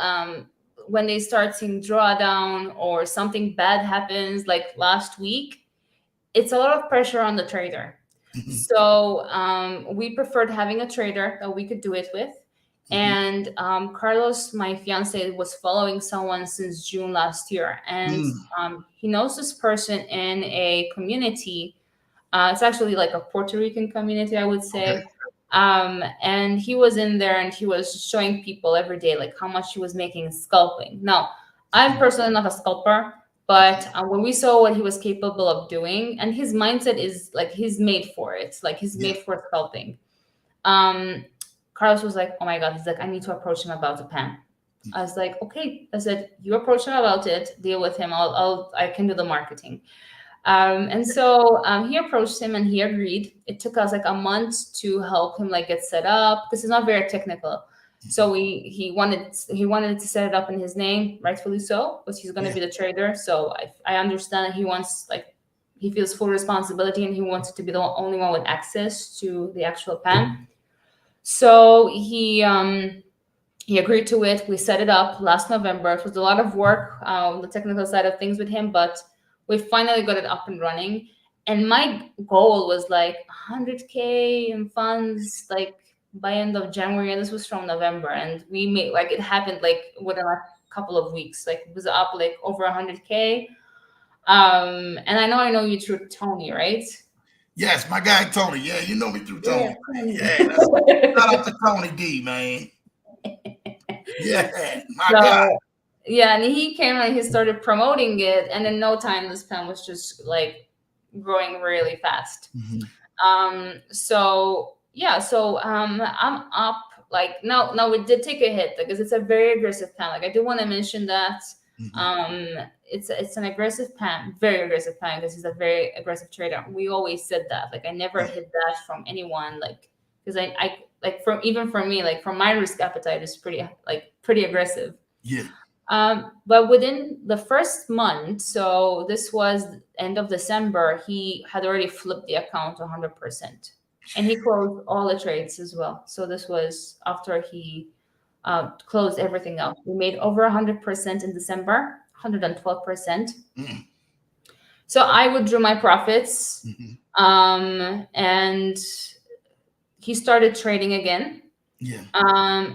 when they start seeing drawdown or something bad happens, like last week, it's a lot of pressure on the trader. Hmm. So we preferred having a trader that we could do it with. Hmm. And Carlos, my fiance, was following someone since June last year, and Mm. he knows this person in a community. It's actually like a Puerto Rican community, I would Okay. say. And he was in there and he was showing people every day like how much he was making scalping. Now, I'm personally not a scalper, but when we saw what he was capable of doing, and his mindset is like he's made for it, like he's Yeah. made for scalping. Um, Carlos was like, "Oh my god!" He's like, "I need to approach him about the pen." I was like, "Okay." I said, "You approach him about it. Deal with him. I can do the marketing." And so he approached him and he agreed. It took us like a month to help him like get set up because he's not very technical. So he wanted to set it up in his name, rightfully so, because he's going to Yeah. be the trader. So I understand he wants like he feels full responsibility and he wants to be the only one with access to the actual pen. So he agreed to it. We set it up last November. It was a lot of work on the technical side of things with him, but we finally got it up and running. And my goal was like 100K in funds, like by end of January. And this was from November, and we made like it happened like within a couple of weeks. Like it was up like over 100K. And I know you through Tony, right? Yes, my guy Tony. Yeah, you know me through Tony, Yeah, man. Tony. Yeah, that's shout out to Tony D, man. Yeah, my guy. So yeah, and he came and he started promoting it, and in no time this pen was just like growing really fast. Hmm. So yeah, so I'm up like now it did take a hit because it's a very aggressive pen. Like I do want to mention that Hmm. um it's an aggressive pen, very aggressive pen because he's a very aggressive trader. We always said that. Like I never Yeah. hit that from anyone, like because I like from even for me, like from my risk appetite is pretty aggressive. Yeah. But within the first month, so this was end of December, he had already flipped the account 100%. And he closed all the trades as well. So this was after he closed everything out. We made over 100% in December, 112%. Mm. So I withdrew my profits, Hmm. and he started trading again. Yeah.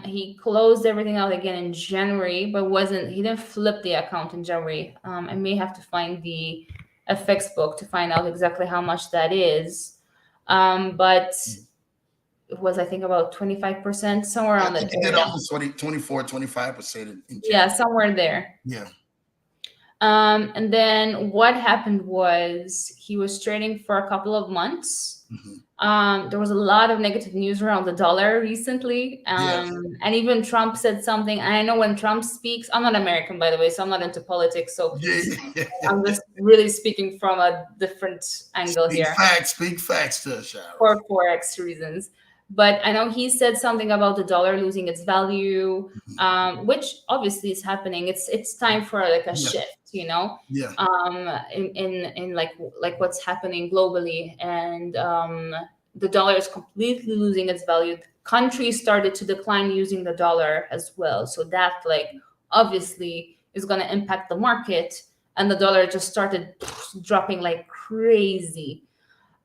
He closed everything out again in January, but he didn't flip the account in January. I may have to find the FX book to find out exactly how much that is. But it was, I think, about 25%, somewhere Yeah, I around that think you did area. almost 20, 24, 25% in Yeah, January. somewhere there. Yeah. And then what happened was he was trading for a couple of months. Hmm. There was a lot of negative news around the dollar recently. Yes. And even Trump said something. And I know when Trump speaks, I'm not American, by the way, so I'm not into politics. So Yeah. please, Yeah. I'm just really speaking from a different angle Speak here facts. Speak facts to us, Shira. for Forex reasons. But I know he said something about the dollar losing its value, which obviously is happening. It's time for like a Yeah. shift, Yeah. in like what's happening globally, and the dollar is completely losing its value. Countries started to decline using the dollar as well, so that like obviously is going to impact the market, and the dollar just started dropping like crazy.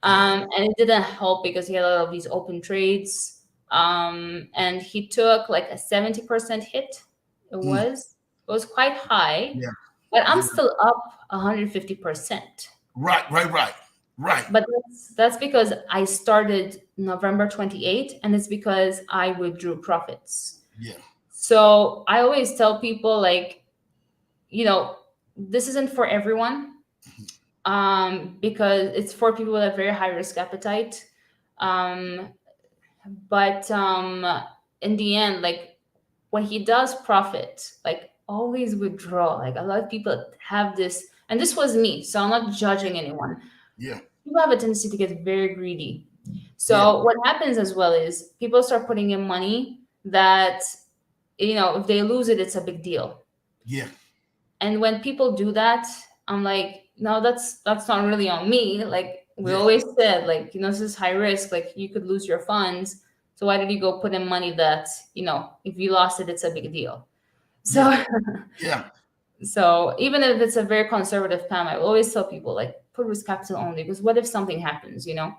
Yeah. And it didn't help because he had a lot of these open trades. And he took like a 70% hit. It Mm. was it was quite high, Yeah. but I'm Yeah. still up 150%. Right. Right. Right. Right. But that's because I started November 28th, and it's because I withdrew profits. Yeah. So I always tell people like, this isn't for everyone, because it's for people with a very high risk appetite. Um, but in the end, like when he does profit, like always withdraw. Like a lot of people have this, and this was me, so I'm not judging anyone. Yeah. People have a tendency to get very greedy. Yeah. So what happens as well is people start putting in money that, if they lose it, it's a big deal. Yeah. And when people do that, I'm like, no, that's not really on me. Like we Yeah. always said, like, this is high risk, like you could lose your funds. So why did you go put in money that, if you lost it, it's a big deal. Yeah. So Yeah. so even if it's a very conservative PAM, I always tell people like put risk capital only, because what if something happens? Mhm.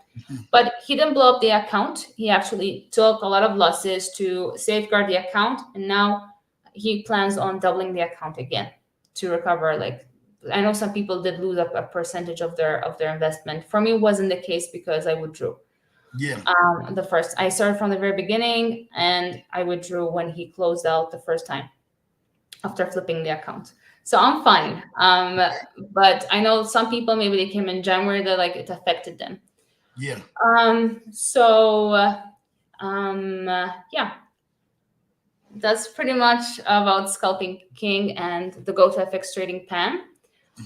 But he didn't blow up the account. He actually took a lot of losses to safeguard the account, and now he plans on doubling the account again to recover. Like I know some people did lose up a percentage of their investment. For me, it wasn't the case because I withdrew. Yeah. The first I started from the very beginning, and I withdrew when he closed out the first time after flipping the account. So I'm fine. But I know some people, maybe they came in January, that like it affected them. Yeah. Yeah, that's pretty much about Scalping King and the GoToFX trading PAM.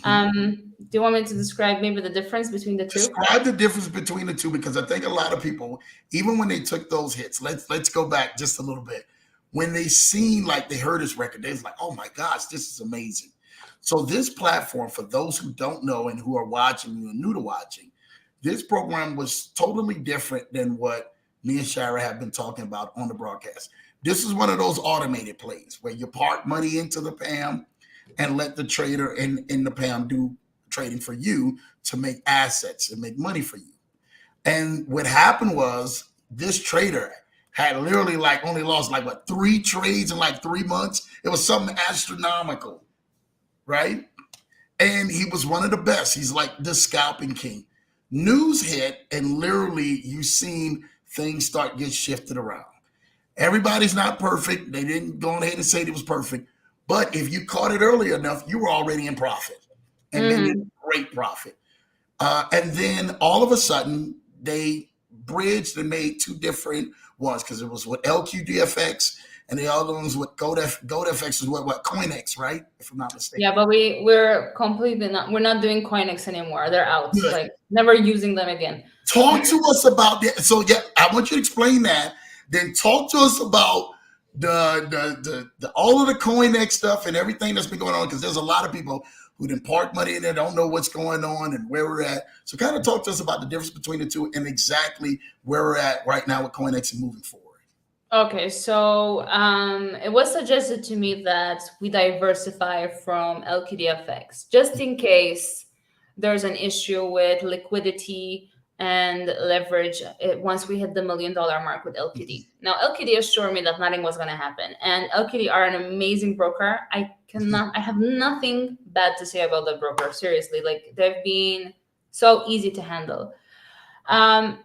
Mhm. Do you want me to describe maybe the difference between the two? Describe the difference between the two, because I think a lot of people, even when they took those hits, let's go back just a little bit. When they seen, like, they heard his record, they was like, "Oh my gosh, this is amazing." So this platform, for those who don't know and who are watching, who are new to watching, this program was totally different than what me and Shara have been talking about on the broadcast. This is one of those automated plays where you park money into the PAM and let the trader in the PAM do trading for you to make assets and make money for you. And what happened was this trader had literally like only lost like what, 3 trades in like 3 months. It was something astronomical, right? And he was one of the best. He's like the scalping king. News hit, and literally you seen things start get shifted around. Everybody's not perfect. They didn't go ahead and say it was perfect. But if you caught it early enough, you were already in profit and made Hmm. great profit. And then all of a sudden, they bridged and made two different ones, because it was with LQDFX and the other ones with GoldFX is what CoinX, right? If I'm not Yeah, mistaken. but we're completely not, we're not doing Coinex anymore. They're out. Good. Like never using them again. Talk to us about that. So yeah, I want you to explain that. Then talk to us about the all of the CoinX stuff and everything that's been going on, because there's a lot of people who didn't park money in there, don't know what's going on and where we're at. So kind of talk to us about the difference between the two and exactly where we're at right now with CoinX and moving forward. Okay, so it was suggested to me that we diversify from LQDFX just in case there's an issue with liquidity and leverage once we hit the $1 million mark with LQD. Now, LQD assured me that nothing was going to happen, and LQD are an amazing broker. I have nothing bad to say about the broker. Seriously, like they've been so easy to handle.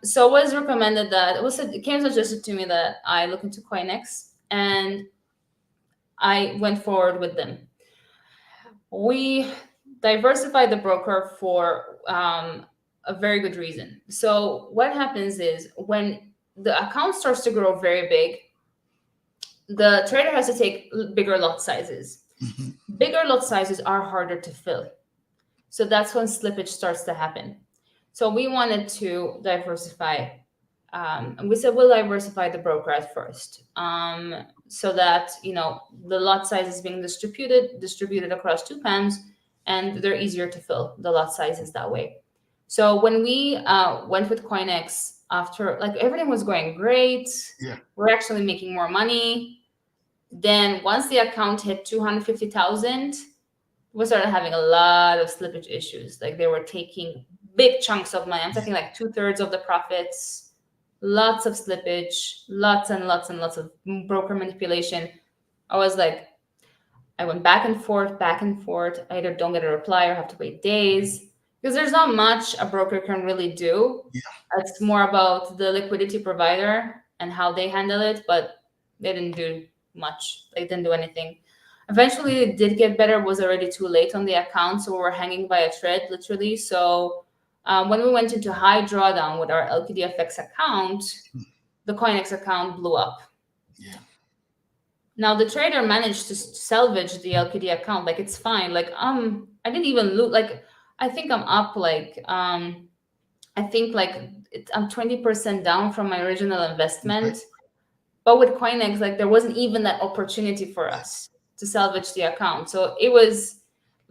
So it was recommended that it came suggested to me that I look into Coinex, and I went forward with them. We diversified the broker for a very good reason. So what happens is when the account starts to grow very big, the trader has to take bigger lot sizes. Mhm. Bigger lot sizes are harder to fill. So that's when slippage starts to happen. So we wanted to diversify. And we said we'll diversify the broker at first, so that the lot size is being distributed across two PAMs, and they're easier to fill the lot sizes that way. So when we went with Coinex, after like everything was going great, Yeah. we're actually making more money. Then once the account hit 250,000, we started having a lot of slippage issues. Like they were taking big chunks of money. I'm talking like 2/3 of the profits, lots of slippage, lots and lots and lots of broker manipulation. I was like, I went back and forth, back and forth. I either don't get a reply or have to wait days, because there's not much a broker can really do. Yeah. It's more about the liquidity provider and how they handle it, but they didn't do much. They didn't do anything. Eventually, it did get better. It was already too late on the account, so we were hanging by a thread, literally. So when we went into high drawdown with our LPDFX account, the Coinex account blew up. Yeah. Now the trader managed to salvage the LPD account. Like it's fine. Like I didn't even lose. Like I think I'm up. Like I think like I'm 20% down from my original Okay. investment. But with Coinex, like there wasn't even that opportunity for Yeah. us to salvage the account. So it was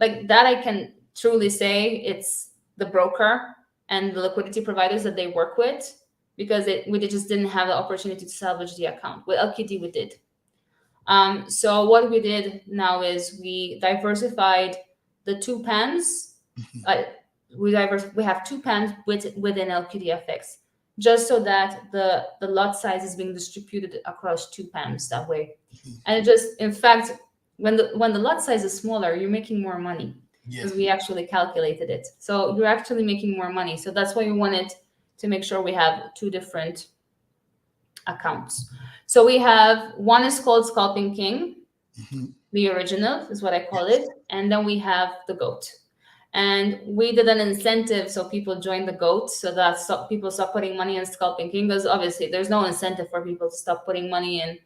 like that. I can truly say it's the broker and the liquidity providers that they work with, because we just didn't have the opportunity to salvage the account. With LQD, we did. So what we did now is we diversified the two pans. Mhm. Uh, we have two pans within LQDFX, just so that the lot size is being distributed across two pans that way. Mhm. And it just, in fact, when the lot size is smaller, you're making more money, Yeah. because we actually calculated it. So you're actually making more money. So that's why we wanted to make sure we have two different accounts. So we have, one is called Scalping King, Mhm. the original is what I call Yes. it, and then we have the goat. And we did an incentive so people joined the goat, so that people stop putting money in Scalping King, because obviously there's no incentive for people to stop putting money in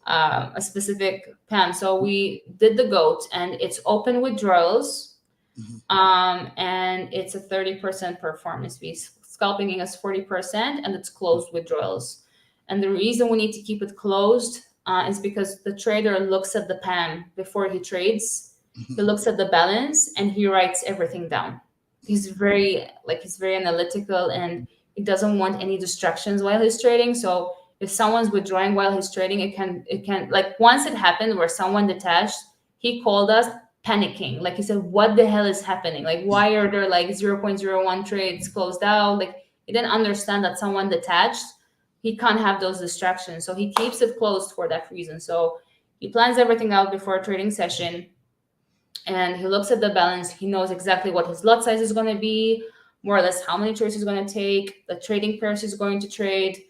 a specific PAM. So we did the goat, and it's open withdrawals, Mhm. and it's a 30% performance fee. Scalping is 40%, and it's closed withdrawals. And the reason we need to keep it closed is because the trader looks at the PAM before he trades. He Mhm. looks at the balance and he writes everything down. He's very analytical, and he doesn't want any distractions while he's trading. So if someone's withdrawing while he's trading, it can like, once it happened where someone detached, he called us panicking. Like he said, what the hell is happening? Like, Yeah. why are there like 0.01 trades closed out? Like, he didn't understand that someone detached. He can't have those distractions. So he keeps it closed for that reason. So he plans everything out before a trading session, and he looks at the balance. He knows exactly what his lot size is going to be, more or less how many trades he's going to take, the trading pairs he's going to trade,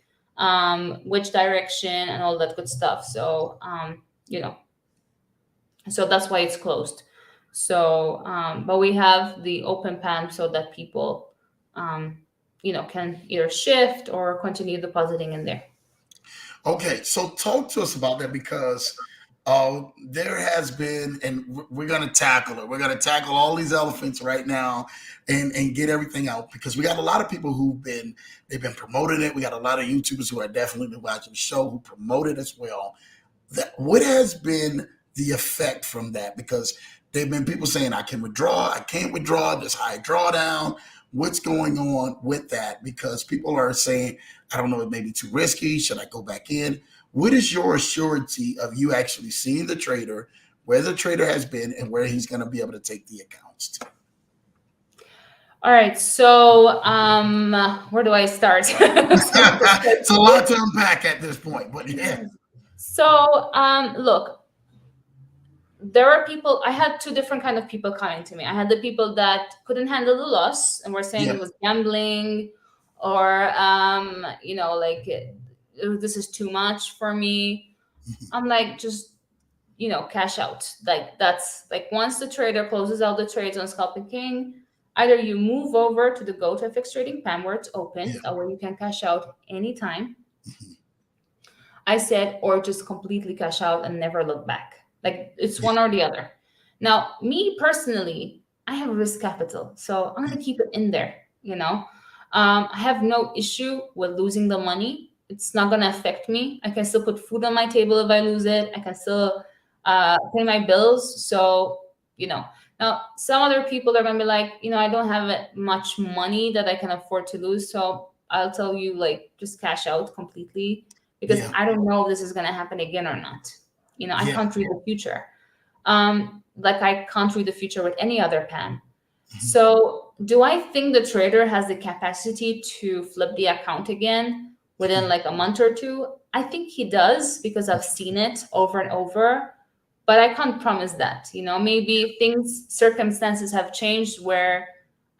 which direction, and all that good stuff. So, so that's why it's closed. So, but we have the open pan so that people, can either shift or continue depositing in there. Okay, so talk to us about that because there has been, and we're going to tackle it. We're going to tackle all these elephants right now, and get everything out because we got a lot of people they've been promoting it. We got a lot of YouTubers who are definitely been watching the show who promote it as well. What has been the effect from that? Because there've been people saying I can withdraw, I can't withdraw, there's high drawdown. What's going on with that? Because people are saying, I don't know, it may be too risky. Should I go back in? What is your assurance of you actually seeing the trader, where the trader has been, and where he's going to be able to take the accounts to? All right, so where do I start? It's a lot to unpack at this point, but yeah. So, look, there are people. I had two different kind of people coming to me. I had the people that couldn't handle the loss and were saying Yeah. it was gambling, or like this is too much for me. I'm like, just cash out. Like, that's like, once the trader closes out the trades on Scalping King, either you move over to the Go to FX Trading PAM where it's open, Yeah. that way you can cash out anytime. I said, or just completely cash out and never look back. Like, it's Yeah. one or the other. Now, me personally, I have risk capital, so I'm gonna keep it in there. I have no issue with losing the money. It's not gonna affect me. I can still put food on my table if I lose it. I can still pay my bills. So, now some other people are gonna be like, I don't have much money that I can afford to lose. So I'll tell you, like, just cash out completely, because Yeah. I don't know if this is going to happen again or not. I Yeah. can't read the future. Like, I can't read the future with any other pan. Mhm. So, do I think the trader has the capacity to flip the account again within like a month or two? I think he does, because I've seen it over and over, but I can't promise that. Maybe circumstances have changed where,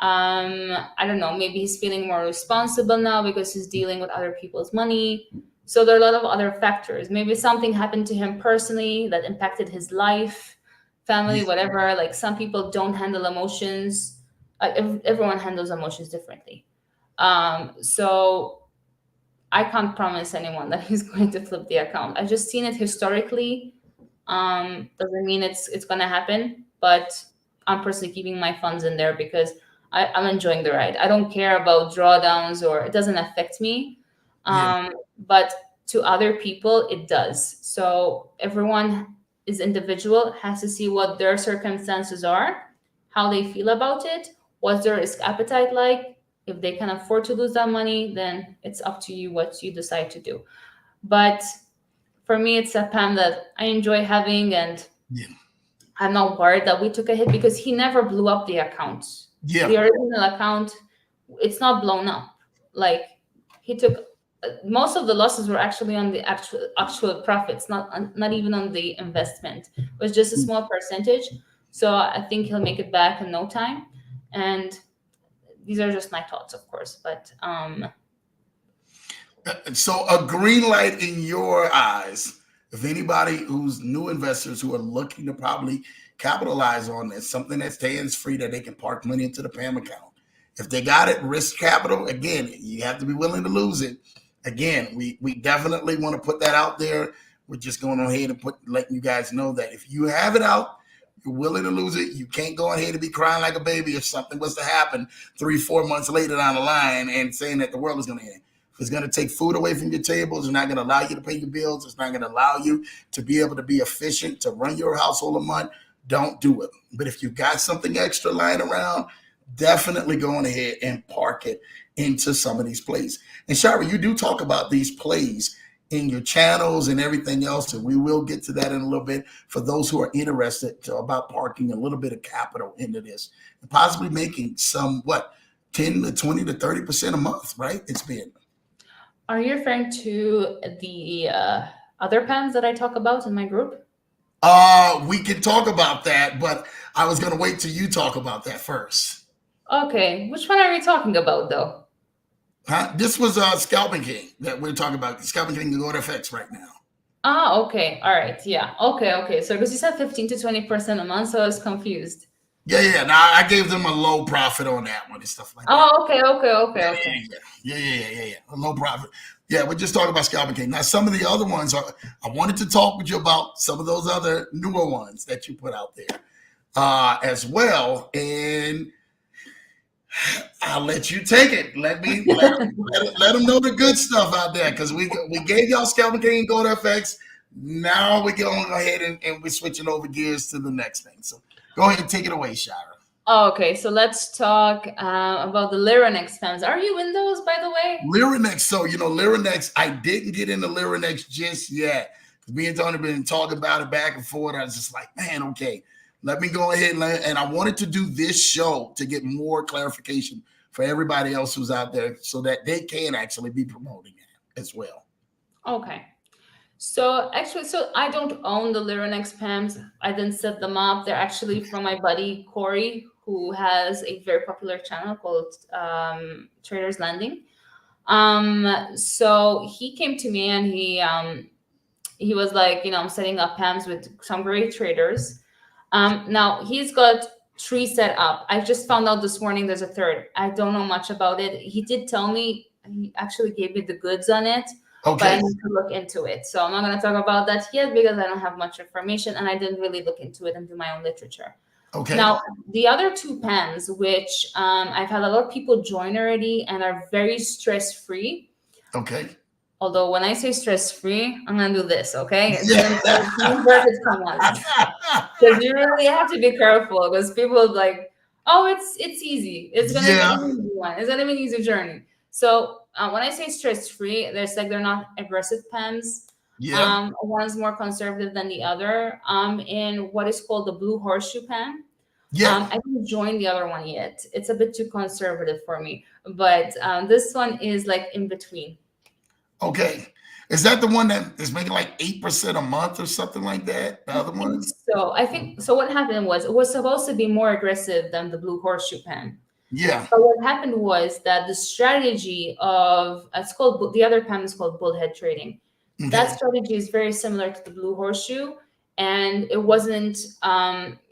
I don't know, maybe he's feeling more responsible now because he's dealing with other people's money. So there are a lot of other factors. Maybe something happened to him personally that impacted his life, family, Yeah. whatever. Like, some people don't handle emotions. Everyone handles emotions differently. So I can't promise anyone that he's going to flip the account. I've just seen it historically. Doesn't mean it's gonna happen, but I'm personally keeping my funds in there because I'm enjoying the ride. I don't care about drawdowns, or it doesn't affect me. Yeah. Um, but to other people, it does. So everyone is individual, has to see what their circumstances are, how they feel about it, what's their risk appetite like. If they can afford to lose that money, then it's up to you what you decide to do. But for me, it's a PAM that I enjoy having, and Yeah. I'm not worried that we took a hit because he never blew up the account. Yeah. The original account, it's not blown up. Like, he took most of the losses were actually on the actual profits, not even on the investment. It was just a small percentage. So I think he'll make it back in no time. And these are just my thoughts, of course. But So a green light in your eyes, if anybody who's new investors who are looking to probably capitalize on this, something that stands free that they can park money into the PAM account. If they got it, risk capital, again, you have to be willing to lose it. Again, we definitely want to put that out there. We're just going ahead and letting you guys know that if you have it out, you're willing to lose it. You can't go ahead and be crying like a baby if something was to happen 3-4 months later down the line and saying that the world is going to end. It's going to take food away from your table. It's not going to allow you to pay your bills. It's not going to allow you to be able to be efficient, to run your household a month. Don't do it. But if you got something extra lying around, definitely go on ahead and park it into some of these plays. And Shara, you do talk about these plays in your channels and everything else, and we will get to that in a little bit for those who are interested about parking a little bit of capital into this and possibly making some, 10 to 20 to 30% a month, right? It's been. are you referring to the other PAMs that I talk about in my group? We can talk about that, but I was going to wait till you talk about that first. Okay, which one are we talking about though? Huh? This was Scalping King that we're talking about. Scalping King Go to FX right now. Ah, okay, all right, yeah, okay. So because you said 15 to 20% a month, so I was confused. Yeah. Now I gave them a low profit on that one and stuff like that. Oh, okay. Yeah. A low profit. Yeah, we're just talking about Scalping King. Now, some of the other ones I wanted to talk with you about some of those other newer ones that you put out there as well. And I'll let you take it. Let them know the good stuff out there because we gave y'all Scalping King Go to FX. Now we're going to go ahead and we're switching over gears to the next thing. So go ahead and take it away, Shara. Okay, so let's talk about the Lyrinex PAMs. Are you in those, by the way? Lyrinex. So, Lyrinex, I didn't get into Lyrinex just yet. Me and Tony been talking about it back and forth. I was just like, man, okay, let me go ahead and I wanted to do this show to get more clarification for everybody else who's out there so that they can actually be promoting it as well. Okay. So actually, I don't own the Lyrinex PAMs. I didn't set them up. They're actually from my buddy Corey, who has a very popular channel called Traders Landing. So he came to me and he was like, I'm setting up PAMs with some great traders. Now he's got 3 set up. I just found out this morning there's a 3rd. I don't know much about it. He did tell me, he actually gave me the goods on it. Okay. But I need to look into it. So I'm not going to talk about that yet because I don't have much information and I didn't really look into it and do my own literature. Okay. Now, the other 2 PAMs, which I've had a lot of people join already and are very stress-free. Okay. Although when I say stress-free, I'm going to do this, okay? Yeah. Because you really have to be careful because people like, oh, it's easy. It's going to be an easy one. It's going to be an easy journey. So when I say stress-free, there's they're not aggressive PAMs. Yeah. One's more conservative than the other. In what is called the blue horseshoe PAM. Yeah. I didn't join the other one yet. It's a bit too conservative for me. But this one is like in between. Okay. Is that the one that is making like 8% a month or something like that? The other one? I think so. What happened was it was supposed to be more aggressive than the blue horseshoe PAM. Yeah. But what happened was that the strategy of the other PAM is called bullhead trading. Okay. That strategy is very similar to the blue horseshoe, and it wasn't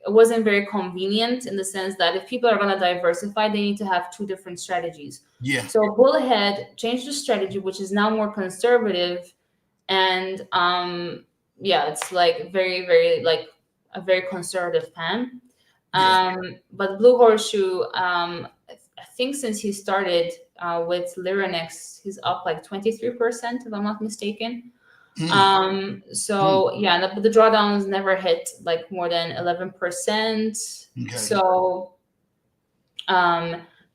very convenient in the sense that if people are going to diversify, they need to have 2 different strategies. Yeah. So bullhead changed the strategy, which is now more conservative, and it's like very, very like a very conservative PAM. But blue horseshoe, I think since he started with Lyranex, he's up like 23%, if I'm not mistaken. So yeah, but the drawdowns never hit like more than 11%. Okay. So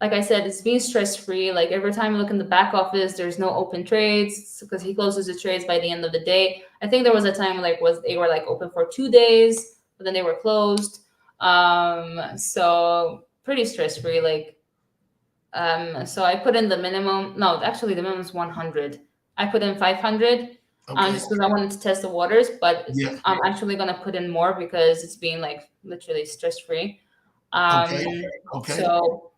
like I said, it's being stress free. Like every time you look in the back office, there's no open trades because he closes the trades by the end of the day. I think there was a time like they were like open for 2 days, but then they were closed. So pretty stress free. Like so I put in the minimum. No, actually the minimum is 100. I put in 500. Just because I wanted to test the waters, but Yeah. I'm actually gonna put in more because it's being like literally stress free. Okay.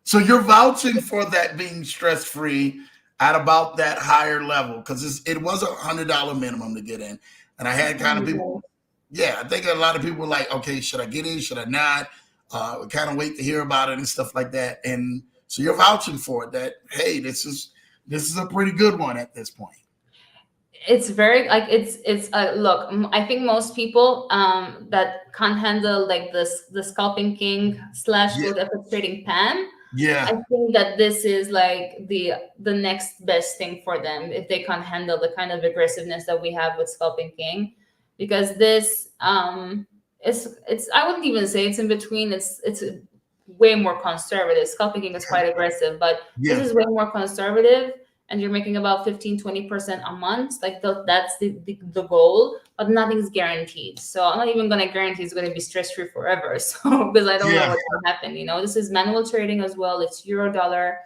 So you're vouching for that being stress free at about that higher level because it was $100 minimum to get in, and I had kind of people. Yeah, I think a lot of people were like, okay, should I get in? Should I not? Kind of wait to hear about it and stuff like that. And so you're vouching for it that, hey, this is a pretty good one at this point. It's very like it's look, I think most people that can't handle like the Scalping King / growth FX trading PAM. Yeah. I think that this is like the next best thing for them if they can't handle the kind of aggressiveness that we have with Scalping King, because this it's I wouldn't even say it's in between. It's way more conservative. Scalping King is quite aggressive, but this is way more conservative. And you're making about 15-20% a month. Like that's the goal, but nothing's guaranteed. So I'm not even going to guarantee it's going to be stress free forever. So because I don't know what's going to happen. You know, this is manual trading as well. It's euro dollar.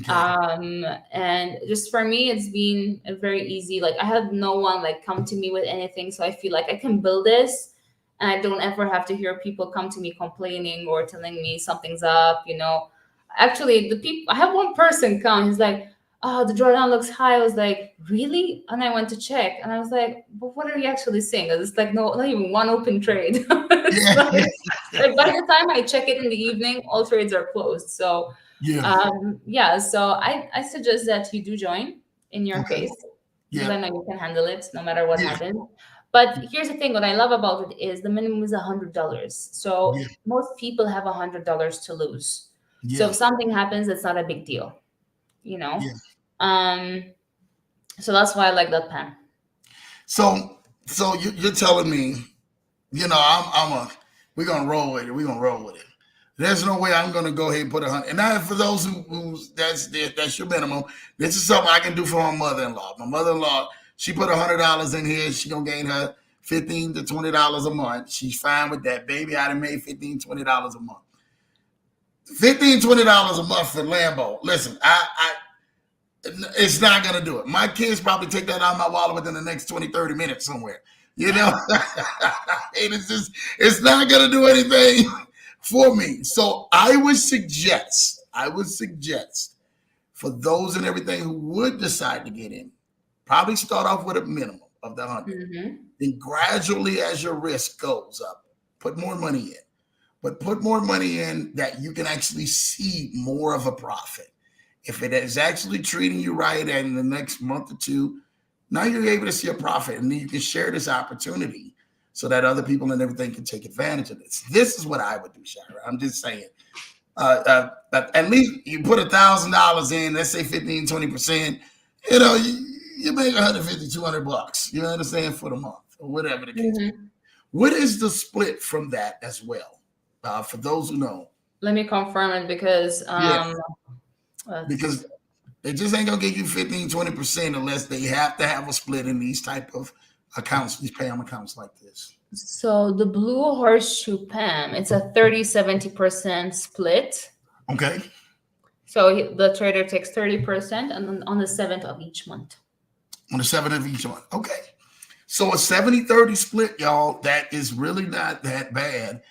And just for me, it's been a very easy. Like I had no one like come to me with anything. So I feel like I can build this and I don't ever have to hear people come to me complaining or telling me something's up, you know. Actually, I have one person come, he's like, oh, the drawdown looks high. I was like, really? And I went to check and I was like, but what are you actually seeing? It's like, no, not even one open trade. Like by the time I check it in the evening, all trades are closed. So so I suggest that you do join in your case, because I know you can handle it no matter what happens. But here's the thing, what I love about it is the minimum is $100. So most people have $100 to lose. So if something happens, it's not a big deal, you know? So that's why I like that pen. So you're telling me, you know, we're gonna roll with it. We're gonna roll with it. There's no way I'm gonna go ahead and put 100. And now for those who that's your minimum. This is something I can do for my mother-in-law. My mother-in-law, she put $100 in here. She gonna gain her $15 to $20 a month. She's fine with that. Baby, I done made $15, $20 a month. $15, $20 a month for Lambo. Listen, it's not going to do it. My kids probably take that out of my wallet within the next 20, 30 minutes somewhere. You know, it's not going to do anything for me. So I would suggest for those and everything who would decide to get in, probably start off with a minimum of the 100. Then gradually, as your risk goes up, put more money in. But put more money in that you can actually see more of a profit. If it is actually treating you right, and in the next month or two, now you're able to see a profit, and then you can share this opportunity so that other people and everything can take advantage of this. This is what I would do, Chiara. I'm just saying. At least you put $1,000 in, let's say 15, 20%, you know, you make $150, $200, you understand, for the month or whatever the case. What is the split from that as well? For those who know, let me confirm it because they just ain't gonna give you 15, 20% unless they have to have a split in these type of accounts, these PAM accounts like this. So the Blue Horseshoe PAM, it's a 30-70% split. Okay. So the trader takes 30%, and then on the 7th of each month. On the 7th of each month. Okay. So a 70-30 split, y'all, that is really not that bad.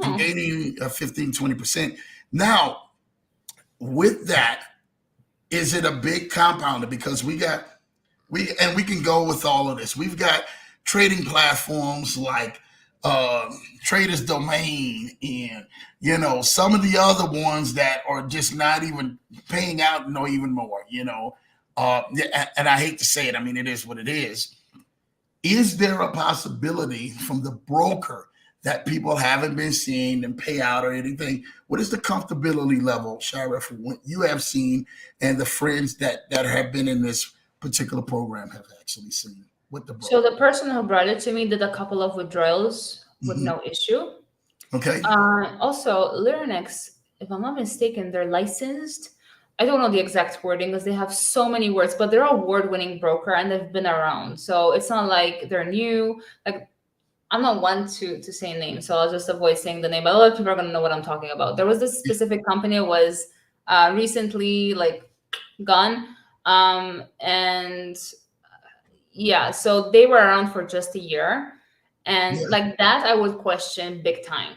I'm gaining 15, 20%. Now, with that, is it a big compounder? Because we can go with all of this. We've got trading platforms like Traders Domain and, you know, some of the other ones that are just not even paying out no even more, you know. And I hate to say it. I mean, it is what it is. Is there a possibility from the broker that people haven't been seeing and payout or anything? What is the comfortability level, Shira, for what you have seen and the friends that have been in this particular program have actually seen with the So broker? the person who brought it to me did a couple of withdrawals with Hmm. no issue. Okay. Also, Lyrinex, if I'm not mistaken, they're licensed. I don't know the exact wording because they have so many words, but they're award-winning broker and they've been around. So it's not like they're new. Like I'm not one to say names, so I'll just avoid saying the name. But a lot of people are gonna know what I'm talking about. There was this specific company that was recently like gone, and yeah, so they were around for just a year, and Yeah. like that I would question big time.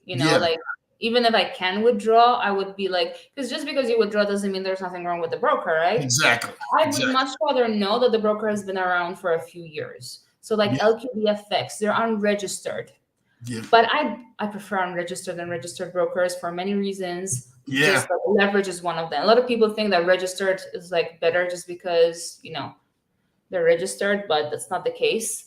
Yeah. Like even if I can withdraw, I would be like, because just because you withdraw doesn't mean there's nothing wrong with the broker, right? Exactly. I would Exactly. much rather know that the broker has been around for a few years. So like Yeah. LQDFX, they're unregistered. Yeah. But I prefer unregistered than registered brokers for many reasons. Yeah. Just like leverage is one of them. A lot of people think that registered is like better just because, they're registered, but that's not the case.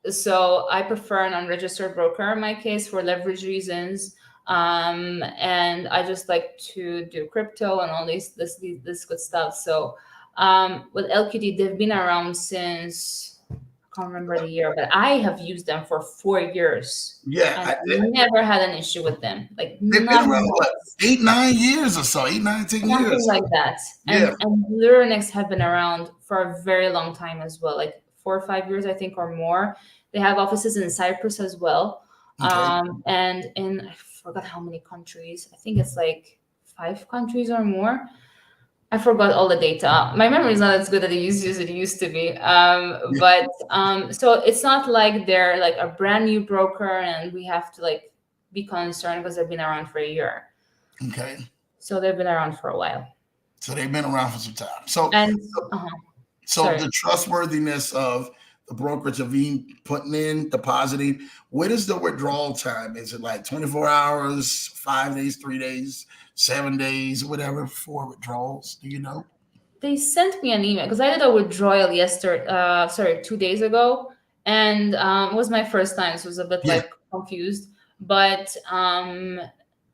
So I prefer an unregistered broker in my case for leverage reasons. And I just like to do crypto and all this good stuff. So with LQD, they've been around since I can't remember the year, but I have used them for 4 years Yeah. and I never had an issue with them. Like They've been not around what, once. 8, 9 years or so, 8, 9, 10 years. Nothing like that. Yeah. And Lyrinex have been around for a very long time as well, like 4 or 5 years, I think, or more. They have offices in Cyprus as well. Okay. And in I forgot how many countries. I think it's like 5 countries or more. I forgot all the data. My memory is not as good as it used to be. Yeah. But so it's not like they're like a brand new broker and we have to like be concerned because they've been around for a year. Okay. So they've been around for a while. So they've been around for some time. So And so sorry, the trustworthiness of the brokerage of being putting in, depositing, what is the withdrawal time? Is it like 24 hours, 5 days, 3 days, 7 days, whatever, for withdrawals? Do you know? they sent me an email because I did a withdrawal yesterday. Sorry, 2 days ago, and it was my first time, so I was a bit Yeah. like confused. But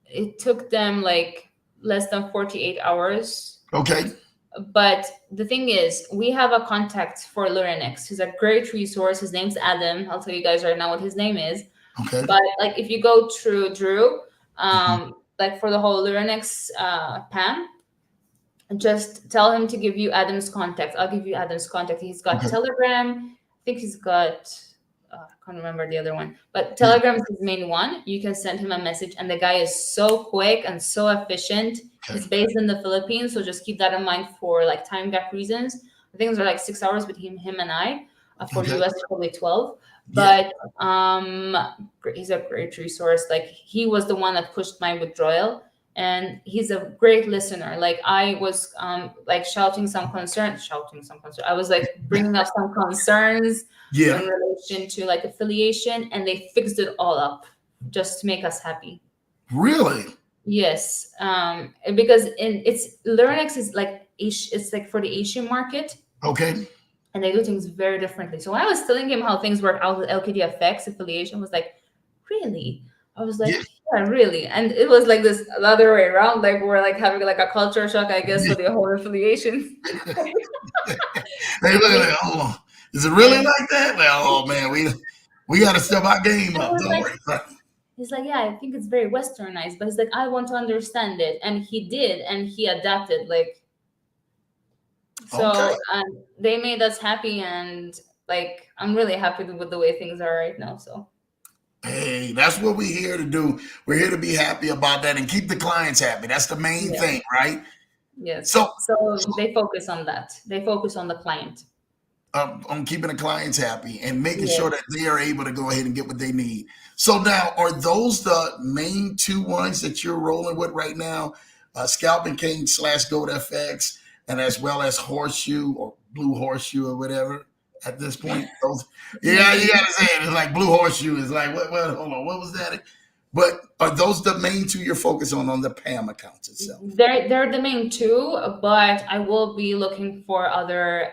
it took them like less than 48 hours. Okay. But the thing is, we have a contact for Lyrinex. He's a great resource. His name's Adam. I'll tell you guys right now what his name is. Okay. But like if you go through Drew, Mhm. like for the whole Lyrinex PAM, just tell him to give you Adam's contact. I'll give you Adam's contact. He's got Okay. Telegram. I think he's got, I can't remember the other one, but Yeah. Telegram is his main one. You can send him a message, and the guy is so quick and so efficient. Okay. He's based in the Philippines, so just keep that in mind for like time gap reasons. I think those are like 6 hours between him and I. For Okay. US, it's probably 12. Yeah. But he's a great resource. Like he was the one that pushed my withdrawal, and he's a great listener. Like I was like shouting some concern. I was like bringing up some concerns in Yeah. relation to like affiliation, and they fixed it all up just to make us happy. Really? Yes, because it's Learnex is like it's like for the Asian market, Okay. and they do things very differently. So when I was telling him how things work out with LKDFX affiliation, was like, really? I was like, Yeah. yeah, really. And it was like this the other way around, like we're like having like a culture shock, I guess, Yeah. with the whole affiliation. Hey, look at that. Oh, is it really And like that? Like, oh man, we got to step our game I up. was Don't like, worry. he's like, yeah, I think it's very westernized, but he's like, I want to understand it. And he did, and he adapted. Like, Okay. so they made us happy, and like I'm really happy with the way things are right now. So Hey, that's what we're here to do. We're here to be happy about that and keep the clients happy. That's the main yeah. thing, right? Yes. So So they focus on that. They focus on the client. on keeping the clients happy and making Yes. sure that they are able to go ahead and get what they need. So now, are those the main two ones that you're rolling with right now? Scalping King / Gold FX, and as well as Horseshoe or Blue Horseshoe or whatever at this point? Those, yeah, you got to say it. It's like Blue Horseshoe. It's like, what, hold on, what was that? But are those the main two you're focused on the PAM accounts itself? They're the main two, but I will be looking for other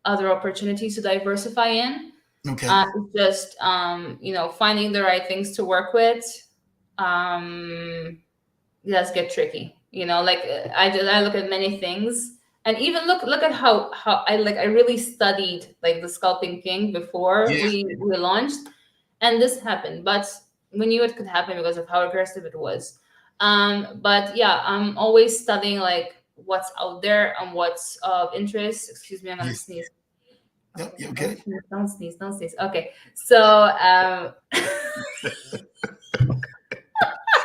opportunities to diversify in. Okay. It's just finding the right things to work with. Um, does get tricky. Like I look at many things, and even look at how I really studied like the Scalping King before Yeah. we launched, and this happened. But we knew it could happen because of how aggressive it was. But yeah, I'm always studying like what's out there and what's of interest. Excuse me, I'm gonna Yeah. sneeze. Yep. Okay, You don't okay? sneeze, don't sneeze, don't sneeze. Okay, so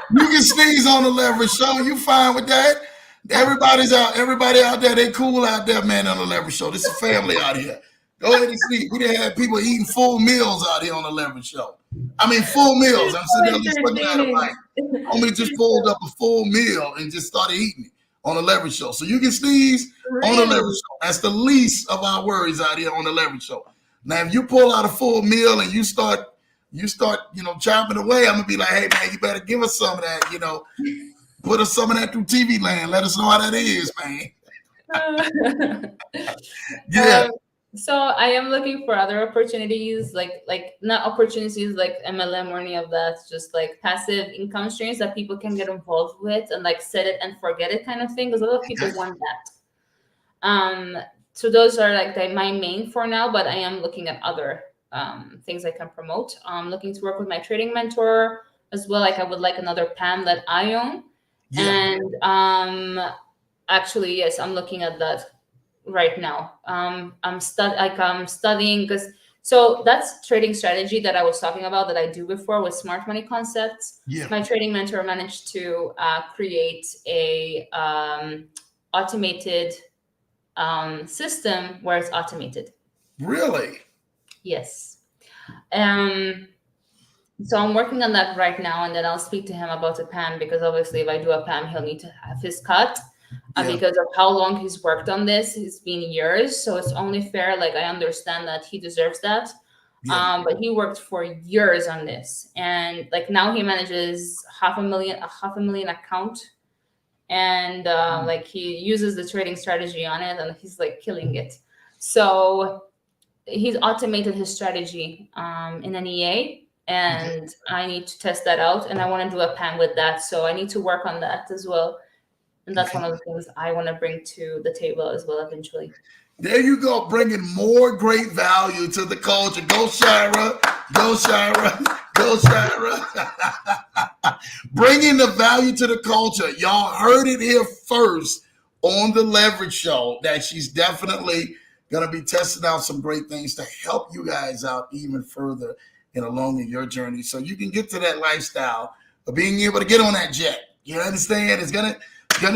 You can sneeze on the Leverage Show. You fine with that? Everybody out there, they cool out there, man, on the Leverage Show. This is a family out here. Go ahead and sleep. We didn't have people eating full meals out here on the Leverage Show. I mean, full meals. I'm so sitting there just looking at them entertaining. like, homie just pulled up a full meal and just started eating it on the Leverage Show. So you can sneeze on the Leverage Really? Show. That's the least of our worries out here on the Leverage Show. Now, if you pull out a full meal and you start, chopping away, I'm gonna be like, hey man, you better give us some of that, put us some of that through TV land. Let us know how that is, man. Yeah, Um, so I am looking for other opportunities, like not opportunities like MLM or any of that, just like passive income streams that people can get involved with and like set it and forget it kind of thing. Because a lot of people want that. So those are like my main for now, but I am looking at other things I can promote. I'm looking to work with my trading mentor as well. Like I would like another PAM that I own, yeah, and actually yes, I'm looking at that right now. I'm studying because so that's trading strategy that I was talking about that I do before with smart money concepts. yeah. My trading mentor managed to create a automated system where it's automated. Really? Yes. Um, so I'm working on that right now, and then I'll speak to him about a PAM because obviously, if I do a PAM, he'll need to have his cut Yeah, because of how long he's worked on this. It's been years, so it's only fair. Like I understand that he deserves that, yeah. but he worked for years on this, and like now he manages a half a million account, and like he uses the trading strategy on it, and he's like killing it. So he's automated his strategy in an EA, Okay, and I need to test that out, and I want to do a PAM with that. So I need to work on that as well, and that's okay. one of the things I want to bring to the table as well eventually. There you go, bringing more great value to the culture. Go Shira, go Shira, go Shira. Bringing the value to the culture. Y'all heard it here first on the Leverage Show that she's definitely going to be testing out some great things to help you guys out even further and along in your journey so you can get to that lifestyle of being able to get on that jet. You understand? It's gonna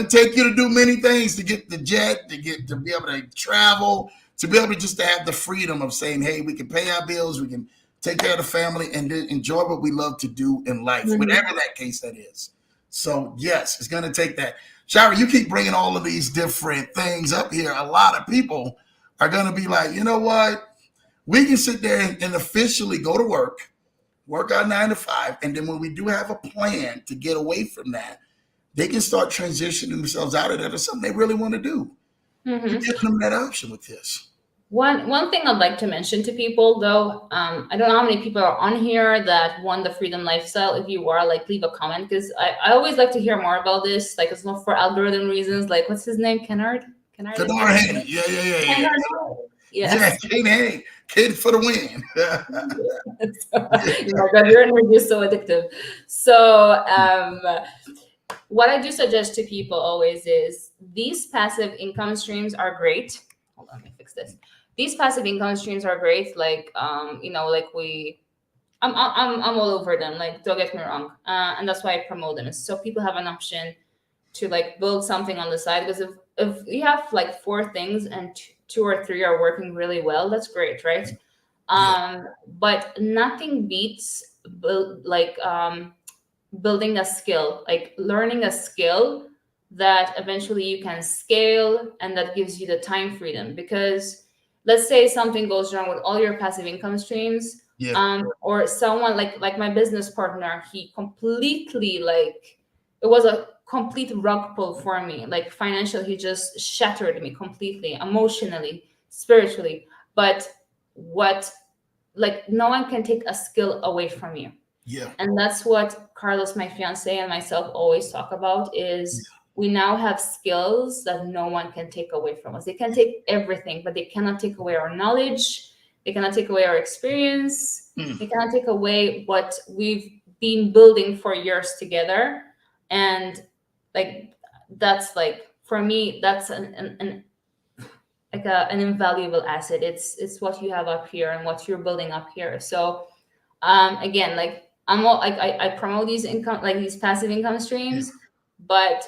take you to do many things to get the jet, to be able to travel, to be able to just to have the freedom of saying, hey, we can pay our bills, we can take care of the family, and enjoy what we love to do in life, Mhm. whatever that case that is. So yes, it's gonna take that. Shari, you keep bringing all of these different things up here. A lot of people are gonna be like, you know what? We can sit there and officially go to work our 9 to 5, and then when we do have a plan to get away from that, they can start transitioning themselves out of that or something they really want to do. You're Mhm. giving them that option with this. One thing I'd like to mention to people though, I don't know how many people are on here that want the freedom lifestyle. If you are, like, leave a comment because I always like to hear more about this. Like it's not for algorithm reasons. Like what's his name? Kennard? Kennard, I Kadar think. Haney. Yeah, yeah, yeah, yeah. Kennard. Yeah, Yes. Kate Haney. Kid for the win. So, oh God, your energy is so addictive. So what I do suggest to people always is these passive income streams are great. Hold on, let me fix this. These passive income streams are great. Like, like I'm all over them. Like, don't get me wrong. And that's why I promote them. So people have an option to like build something on the side. Because if you have like four things and two or three are working really well, that's great, right? Yeah, But nothing beats building a skill, like learning a skill that eventually you can scale and that gives you the time freedom. Because let's say something goes wrong with all your passive income streams, yeah, or someone like my business partner, he completely like it was a complete rug pull for me. Like financially, he just shattered me completely, emotionally, spiritually. But what like no one can take a skill away from you. Yeah. And that's what Carlos, my fiance, and myself always talk about is we now have skills that no one can take away from us. They can take everything, but they cannot take away our knowledge. They cannot take away our experience. They Mm. cannot take away what we've been building for years together. And like that's like for me, that's an like an invaluable asset. It's what you have up here and what you're building up here. So again, like I'm all like I promote these income, like these passive income Yeah. streams, but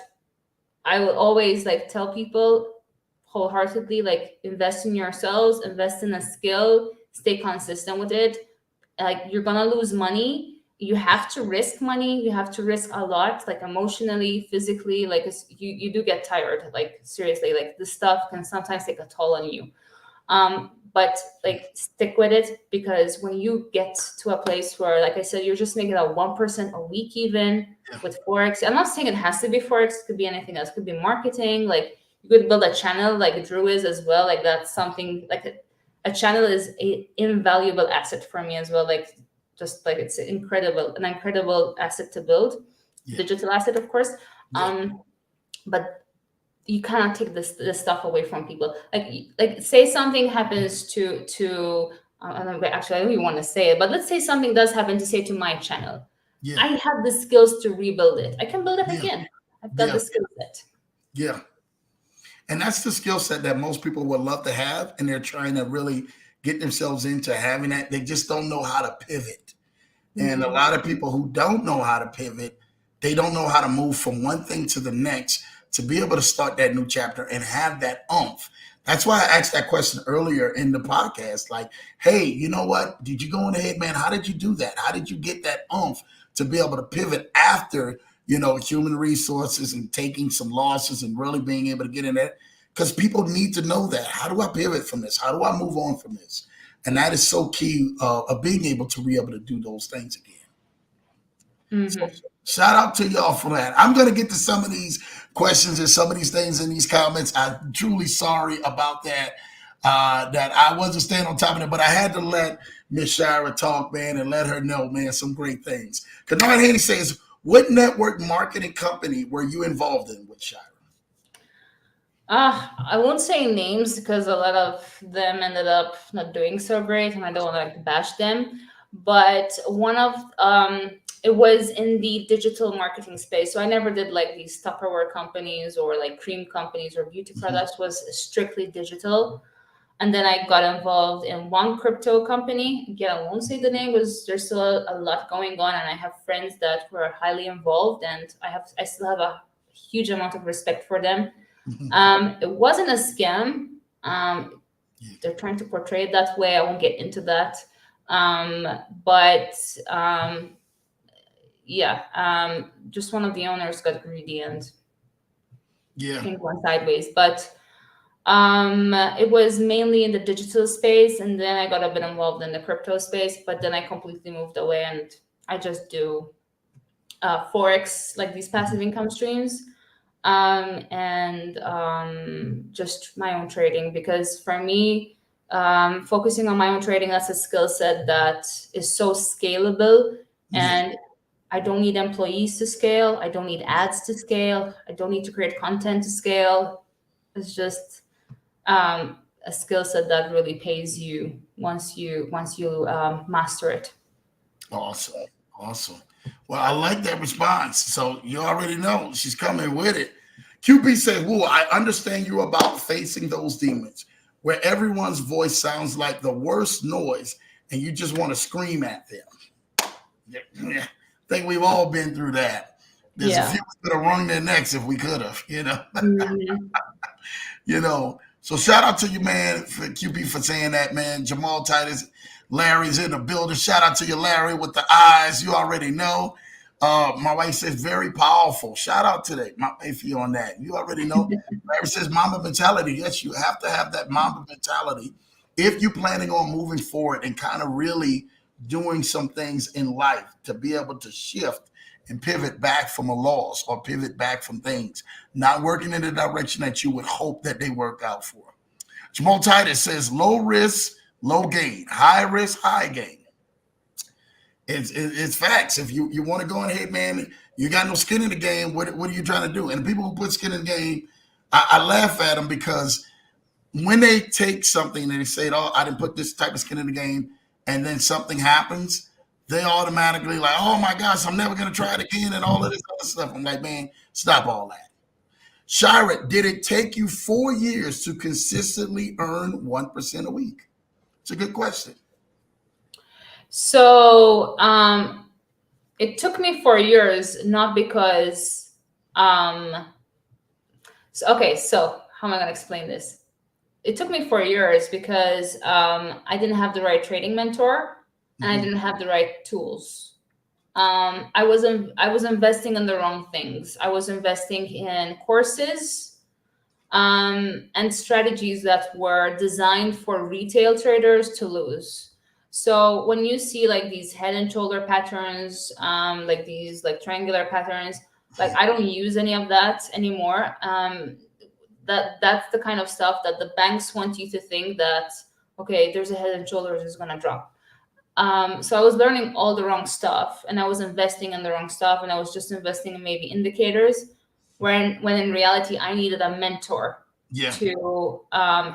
I will always like tell people wholeheartedly, like invest in yourselves, invest in a skill, stay consistent with it. Like you're gonna lose money, you have to risk money, you have to risk a lot, like emotionally, physically, like you do get tired, like seriously, like this stuff can sometimes take a toll on you. But like stick with it, because when you get to a place where, like I said, you're just making a 1% a week, even Yeah. with forex. I'm not saying it has to be forex, it could be anything else, it could be marketing. Like you could build a channel like Drew is as well, like that's something like a channel is a invaluable asset for me as well, like just like it's an incredible asset to build, Yeah. digital asset of course. Yeah. But you cannot take this stuff away from people. Like say something happens to I don't know, actually I don't even want to say it, but let's say something does happen to say to my channel. Yeah. I have the skills to rebuild it. I can build it Yeah. again. I've got Yeah. the skill set. Yeah. And that's the skill set that most people would love to have. And they're trying to really get themselves into having that. They just don't know how to pivot. And a Mhm. lot of people who don't know how to pivot, they don't know how to move from one thing to the next to be able to start that new chapter and have that oomph. That's why I asked that question earlier in the podcast. Like, hey, you know what? Did you go on ahead, man? How did you do that? How did you get that oomph to be able to pivot after, human resources and taking some losses and really being able to get in there? Because people need to know that. How do I pivot from this? How do I move on from this? And that is so key of being able to be able to do those things again. So Mhm. shout out to y'all for that. I'm going to get to some of these questions and some of these things in these comments. I'm truly sorry about that. That I wasn't staying on top of it, but I had to let Miss Shira talk, man, and let her know, man, some great things. Kennard Haney says, what network marketing company were you involved in with Shira? I won't say names because a lot of them ended up not doing so great, and I don't want to like bash them. But one of it was in the digital marketing space. So I never did like these Tupperware companies or like cream companies or beauty Mhm. products. Was strictly digital. And then I got involved in one crypto company. Again, I won't say the name because there's still a lot going on, and I have friends that were highly involved, and I still have a huge amount of respect for them. Mhm. It wasn't a scam. Um, Yeah. they're trying to portray it that way. I won't get into that. Um, but yeah, just one of the owners got greedy and Yeah. things went sideways. But it was mainly in the digital space, and then I got a bit involved in the crypto space. But then I completely moved away, and I just do forex, like these passive Mhm. income streams. And just my own trading, because for me, focusing on my own trading, that's a skill set that is so scalable, Yeah. and I don't need employees to scale, I don't need ads to scale, I don't need to create content to scale. It's just a skill set that really pays you once you master it. Awesome. Awesome. Well, I like that response. So you already know she's coming with it. QP says, Woo, I understand you about facing those demons where everyone's voice sounds like the worst noise and you just want to scream at them. Yeah. I think we've all been through that. There's a Yeah. few that could have wrung their necks if we could have, Mhm. So shout out to you, man, for QP for saying that, man. Jamal Titus, Larry's in the building. Shout out to you, Larry, with the eyes. You already know. My wife says very powerful. Shout out to that, my wifey on that. You already know. Larry says Mamba mentality. Yes, you have to have that Mamba mentality if you're planning on moving forward and kind of really doing some things in life to be able to shift and pivot back from a loss or pivot back from things not working in the direction that you would hope that they work out for. Jamal Titus says low risk, low gain, high risk, high gain. It's facts. If you want to go ahead, man, you got no skin in the game. What are you trying to do? And the people who put skin in the game, I laugh at them because when they take something and they say, "Oh, I didn't put this type of skin in the game," and then something happens, they automatically like, "Oh my gosh, I'm never gonna try it again," and all of this other stuff. I'm like, man, stop all that. Shira, did it take you 4 years to consistently earn 1% a week? It's a good question. So it took me 4 years, not because so how am I gonna explain this? It took me 4 years because I didn't have the right trading mentor and I didn't have the right tools. I was investing in the wrong things. I was investing in courses and strategies that were designed for retail traders to lose. So when you see like these head and shoulder patterns, like these like triangular patterns, like I don't use any of that anymore. That's the kind of stuff that the banks want you to think that, okay, there's a head and shoulders is going to drop. So I was learning all the wrong stuff and I was investing in the wrong stuff and I was just investing in maybe indicators when in reality I needed a mentor to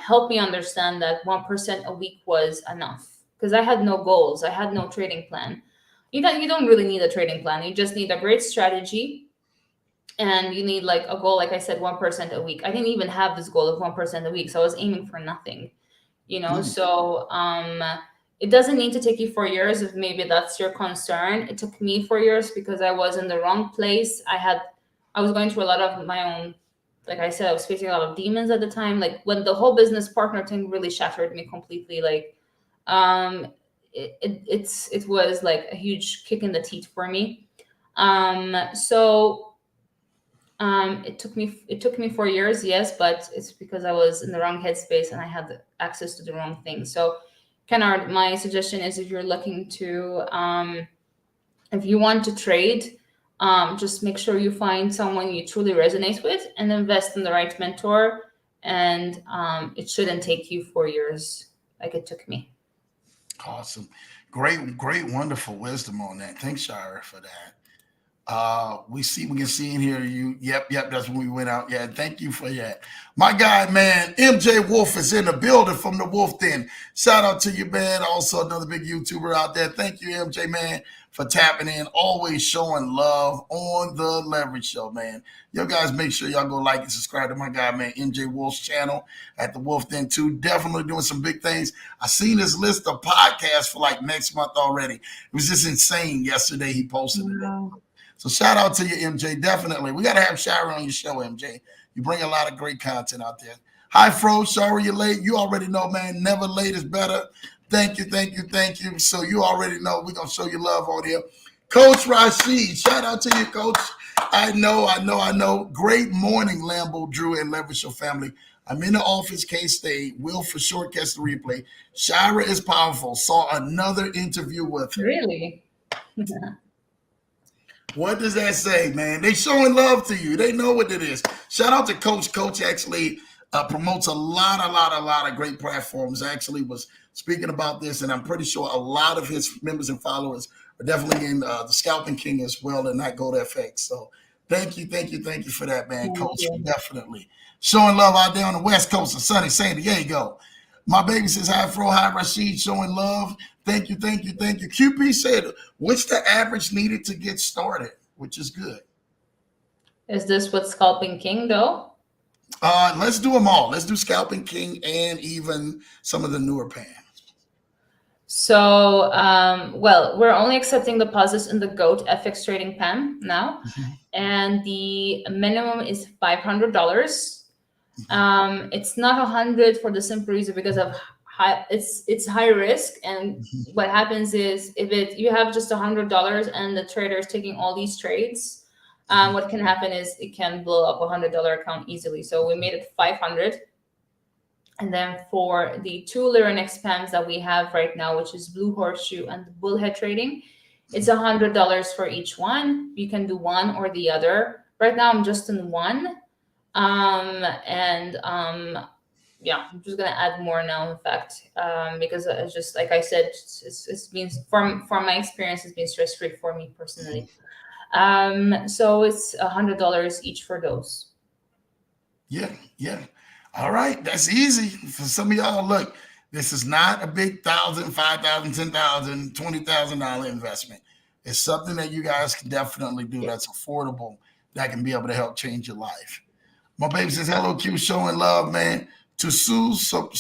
help me understand that 1% a week was enough because I had no goals. I had no trading plan. You don't really need a trading plan. You just need a great strategy and you need like a goal, like I said, 1% a week. I didn't even have this goal of 1% a week. So I was aiming for nothing, So it doesn't need to take you 4 years if maybe that's your concern. It took me 4 years because I was in the wrong place. I was going through a lot of my own, like I said, I was facing a lot of demons at the time. Like when the whole business partner thing really shattered me completely, like it was like a huge kick in the teeth for me. It took me 4 years, yes, but it's because I was in the wrong headspace and I had access to the wrong thing. So, Kennard, my suggestion is if you're looking to, if you want to trade, just make sure you find someone you truly resonate with and invest in the right mentor. And it shouldn't take you 4 years like it took me. Awesome. Great, wonderful wisdom on that. Thanks, Shira, for that. We can see in here yep, that's when we went out. Yeah, thank you for that. My guy, man, MJ Wolf is in the building from the Wolf Den. Shout out to you, man. Also another big YouTuber out there. Thank you, MJ, man, for tapping in, always showing love on the Leverage Show, man. Yo guys, make sure y'all go like and subscribe to my guy, man, MJ Wolf's channel at the Wolf Den too. Definitely doing some big things. I seen his list of podcasts for like next month already. It was just insane. Yesterday he posted it. So shout out to you, MJ. Definitely. We got to have Shira on your show, MJ. You bring a lot of great content out there. Hi, Fro. Sorry you're late. You already know, man. Never late is better. Thank you. So you already know we're going to show you love on here. Coach Rashid, shout out to you, Coach. I know. Great morning, Lambo, Drew, and Leverage Show family. I'm in the office, can't stay. Will for sure catch the replay. Shira is powerful. Saw another interview with her. Really? What does that say, man? They showing love to you. They know what it is. Shout out to Coach. Coach actually promotes a lot of great platforms. Actually was speaking about this, and I'm pretty sure a lot of his members and followers are definitely in the Scalping King as well, and not Gold FX. So thank you for that, man, Coach. Definitely showing love out there on the West Coast of sunny San Diego. My baby says hi, Fro. Hi, Rashid. Showing love. Thank you. QP said, what's the average needed to get started? Which is good. Is this what Scalping King though? Let's do them all. Let's do Scalping King and even some of the newer pans. So, well, we're only accepting deposits in the GOAT FX trading pan now, and the minimum is $500. It's not 100 for the simple reason because of it's high risk, and what happens is if you have just $100 and the trader is taking all these trades, what can happen is it can blow up $100 account easily. So we made it 500. And then for the two Lyrinex pans that we have right now, which is Blue Horseshoe and Bullhead Trading, it's $100 for each one. You can do one or the other. Right now, I'm just in one. yeah, I'm just gonna add more now. In fact, because it's just like I said, it's been from my experience, it's been stress free for me personally. So it's $100 each for those. Yeah, yeah. All right, that's easy for some of y'all. Look, this is not a big thousand, 5,000, 10,000, $20,000 investment. It's something that you guys can definitely do. Yeah. That's affordable. That can be able to help change your life. My baby says, "Hello, Q, showing love, man." To Sue, some,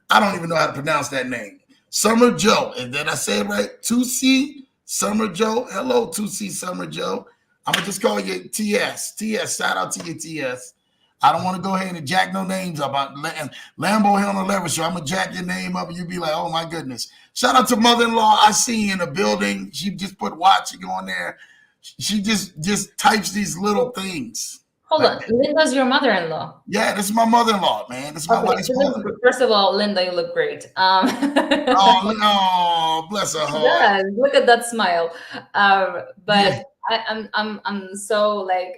I don't even know how to pronounce that name. Summer Joe, and did I say it right? 2C Summer Joe. Hello, 2C Summer Joe. I'm gonna just call you TS. TS, shout out to you, TS. I don't want to go ahead and jack no names up. Lambo here on the Leverage Show. I'm gonna jack your name up, and you be like, "Oh my goodness!" Shout out to mother-in-law. I see you in the building. She just put watching on there. She just types these little things. Hold Like, on, Linda's your mother-in-law. yeah, this is my mother-in-law, man. This is my Okay, wife's so mother. first of all, Linda, you look great. Oh, oh, bless her She heart. does. Look at that smile. Yeah, But I'm so like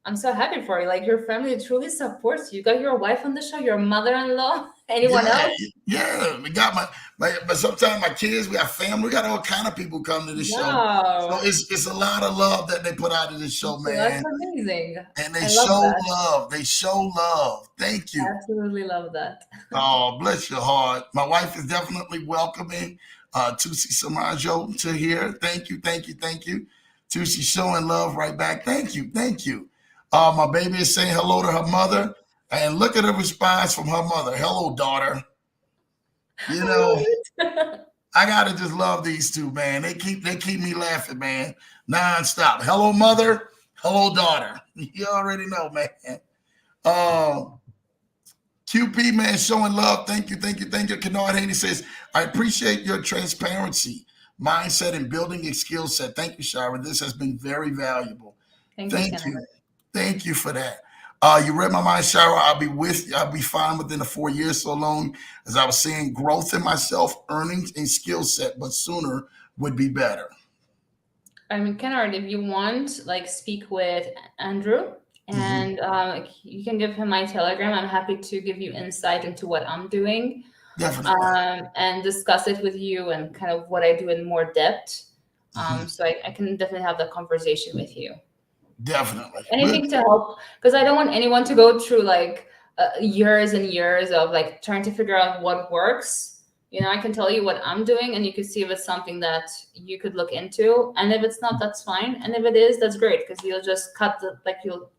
I'm so happy for you. Like your family truly supports you. You got your wife on the show, your mother-in-law. Anyone yeah, else? yeah. We got but sometimes my kids, we got family, we got all kind of people come to the show. So Wow. it's a lot of love that they put out of this show, So that's man. amazing. And they I love show that. love. They show love. Thank you. Absolutely love that. Oh, bless your heart. My wife is definitely welcoming Tusi Samajo to here. Thank you, thank you, thank you. Tusi showing love right back. Thank you, thank you. My baby is saying hello to her mother. And look at the response from her mother. Hello, daughter. You I know, love it. I gotta just love these two, man. They keep me laughing, man, nonstop. Hello, mother. Hello, daughter. You already know, man. Um, QP, man, showing love. Thank you, thank you, thank you. Kennard Haney says, I appreciate your transparency, mindset, and building a skill set. Thank you, Shara. This has been very valuable. Thank you, Thank Kenneth. you. Thank you for that. You read my mind, Shara. I'll be fine within the 4 years so long as I was seeing growth in myself, earnings, and skill set, but sooner would be better. I mean, Kennard, if you want, like, speak with Andrew, Mhm. and you can give him my Telegram. I'm happy to give you insight into what I'm doing, Definitely. and discuss it with you and kind of what I do in more depth. Mhm. So I can definitely have that conversation with you. Definitely. Anything to help, because I don't want anyone to go through like years and years of like trying to figure out what works. I can tell you what I'm doing, and you can see if it's something that you could look into. And if it's not, that's fine. And if it is, that's great, because you'll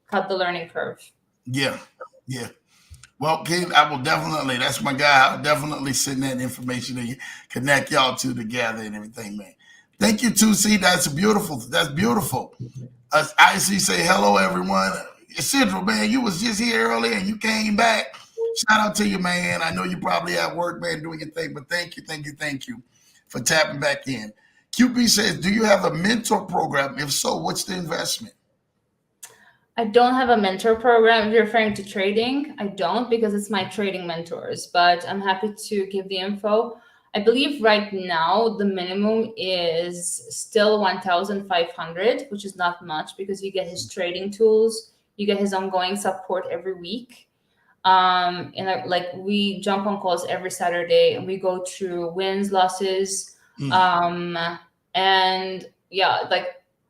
cut the learning curve. Yeah. Yeah. Well, King, I will definitely, that's my guy. I'll definitely send that information to you, connect y'all two together and everything, man. Thank you, 2C. That's beautiful. That's beautiful. I see say hello, everyone. Central, man, you was just here earlier and you came back. Shout out to you, man. I know you probably at work, man, doing your thing, but thank you, thank you, thank you for tapping back in. QP says, do you have a mentor program? If so, what's the investment? I don't have a mentor program. If you're referring to trading, I don't, because it's my trading mentors, but I'm happy to give the info. I believe right now the minimum is still 1,500, which is not much, because you get his trading tools, you get his ongoing support every week. And like we jump on calls every Saturday and we go through wins, losses, Mm. um, and yeah, like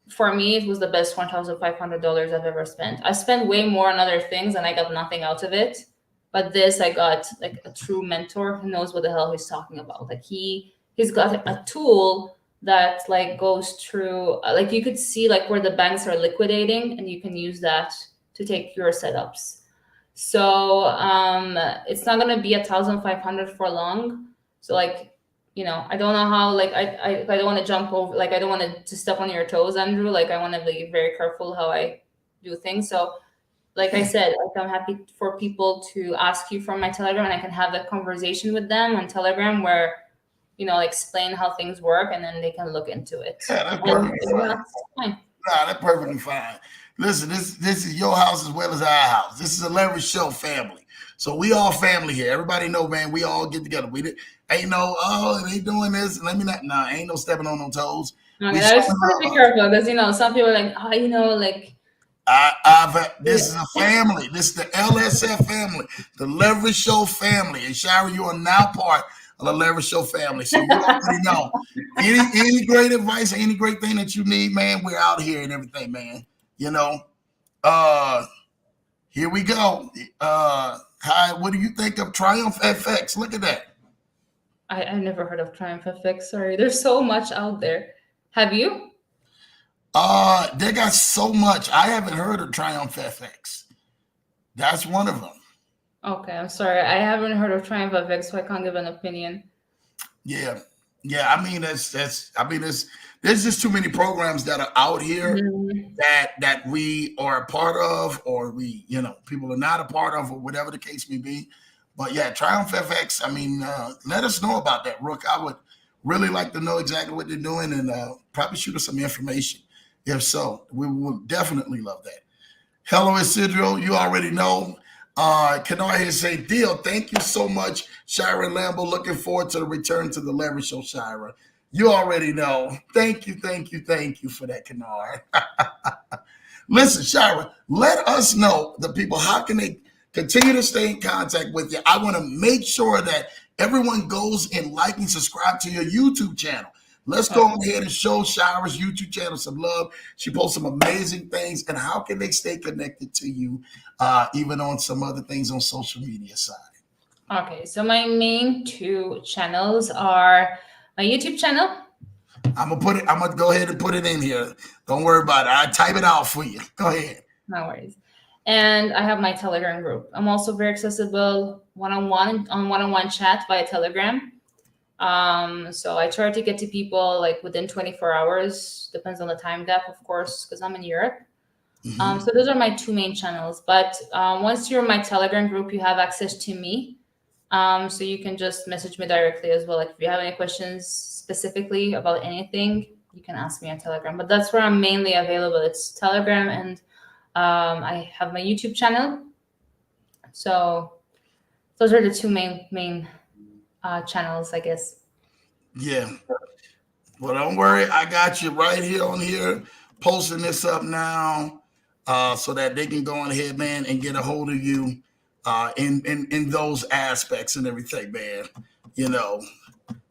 for me, it was the best $1,500 I've ever spent. I spent way more on other things and I got nothing out of it. But this, I got like a true mentor who knows what the hell he's talking about. Like he's got a tool that like goes through, like you could see like where the banks are liquidating, and you can use that to take your setups. So it's not gonna be 1,500 for long. So like, I don't know how, like I don't want to jump over, like I don't want to step on your toes, Andrew. Like I want to be very careful how I do things. So like I said, like I'm happy for people to ask you from my Telegram, and I can have that conversation with them on Telegram where, like explain how things work, and then they can look into it. Yeah, that's And perfectly if fine. not, fine. Nah, that's perfectly fine. Listen, this is your house as well as our house. This is a Leverage Show family. So we all family here. Everybody know, man, we all get together. Ain't no, oh, they doing this. Let me not, nah, ain't no stepping on no toes. Okay, We I showing just want to be love. careful because some people are like, oh, like This is a family. This is the LSF family, the Leverage Show family. And Shira, you are now part of the Leverage Show family. So you already know. Any great advice, any great thing that you need, man, we're out here and everything, man. You know. Here we go. Hi, what do you think of Triumph FX? Look at that. I never heard of Triumph FX. Sorry, there's so much out there. Have you? They got so much. I haven't heard of Triumph FX. That's one of them. Okay, I'm sorry. I haven't heard of Triumph FX, so I can't give an opinion. Yeah. I mean, there's just too many programs that are out here that we are a part of, or people are not a part of, or whatever the case may be. But yeah, Triumph FX. I mean, let us know about that, Rook. I would really like to know exactly what they're doing, and probably shoot us some information. If so, we will definitely love that. Hello, Isidro. You already know. Kennard here say, deal. Thank you so much, Shira and Lambo. Looking forward to the return to the Leverage Show, Shira. You already know. Thank you for that, Kennard. Listen, Shira, let us know, the people, how can they continue to stay in contact with you? I want to make sure that everyone goes and like and subscribe to your YouTube channel. Let's go ahead and show Shira's YouTube channel some love. She posts some amazing things. And how can they stay connected to you, even on some other things on social media side? Okay, so my main two channels are my YouTube channel. I'm gonna go ahead and put it in here. Don't worry about it. I type it out for you. Go ahead. No worries. And I have my Telegram group. I'm also very accessible one-on-one chat via Telegram. So I try to get to people like within 24 hours, depends on the time gap, of course, because I'm in Europe. So those are my two main channels. But once you're in my Telegram group, you have access to me. So you can just message me directly as well. Like if you have any questions specifically about anything, you can ask me on Telegram. But that's where I'm mainly available. It's Telegram, and I have my YouTube channel. So those are the two main channels, I guess. Yeah. Well, don't worry. I got you right here on here, posting this up now, so that they can go on ahead, man, and get a hold of you in those aspects and everything, man.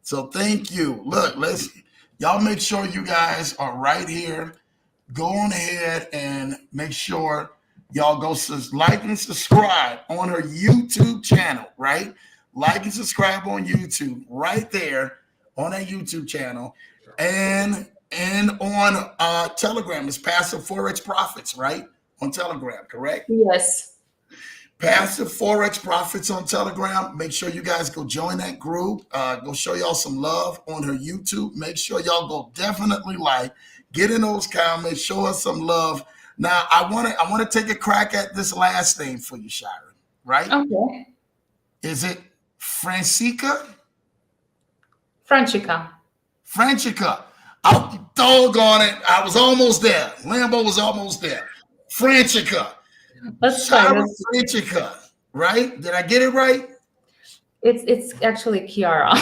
So thank you. Look, y'all make sure you guys are right here. Go on ahead and make sure y'all go like and subscribe on her YouTube channel, right? Like and subscribe on YouTube right there on that YouTube channel. And on Telegram, it's Passive Forex Profits, right? On Telegram, correct? Yes. Passive Forex Profits on Telegram. Make sure you guys go join that group. Go show y'all some love on her YouTube. Make sure y'all go definitely get in those comments, show us some love. Now, I want to take a crack at this last name for you, Shira, right? Okay. Is it Francica? Francica. I'm doggone it. I was almost there. Lambo was almost there. Francica. Let's try this. Francica, right? Did I get it right? It's actually Chiara.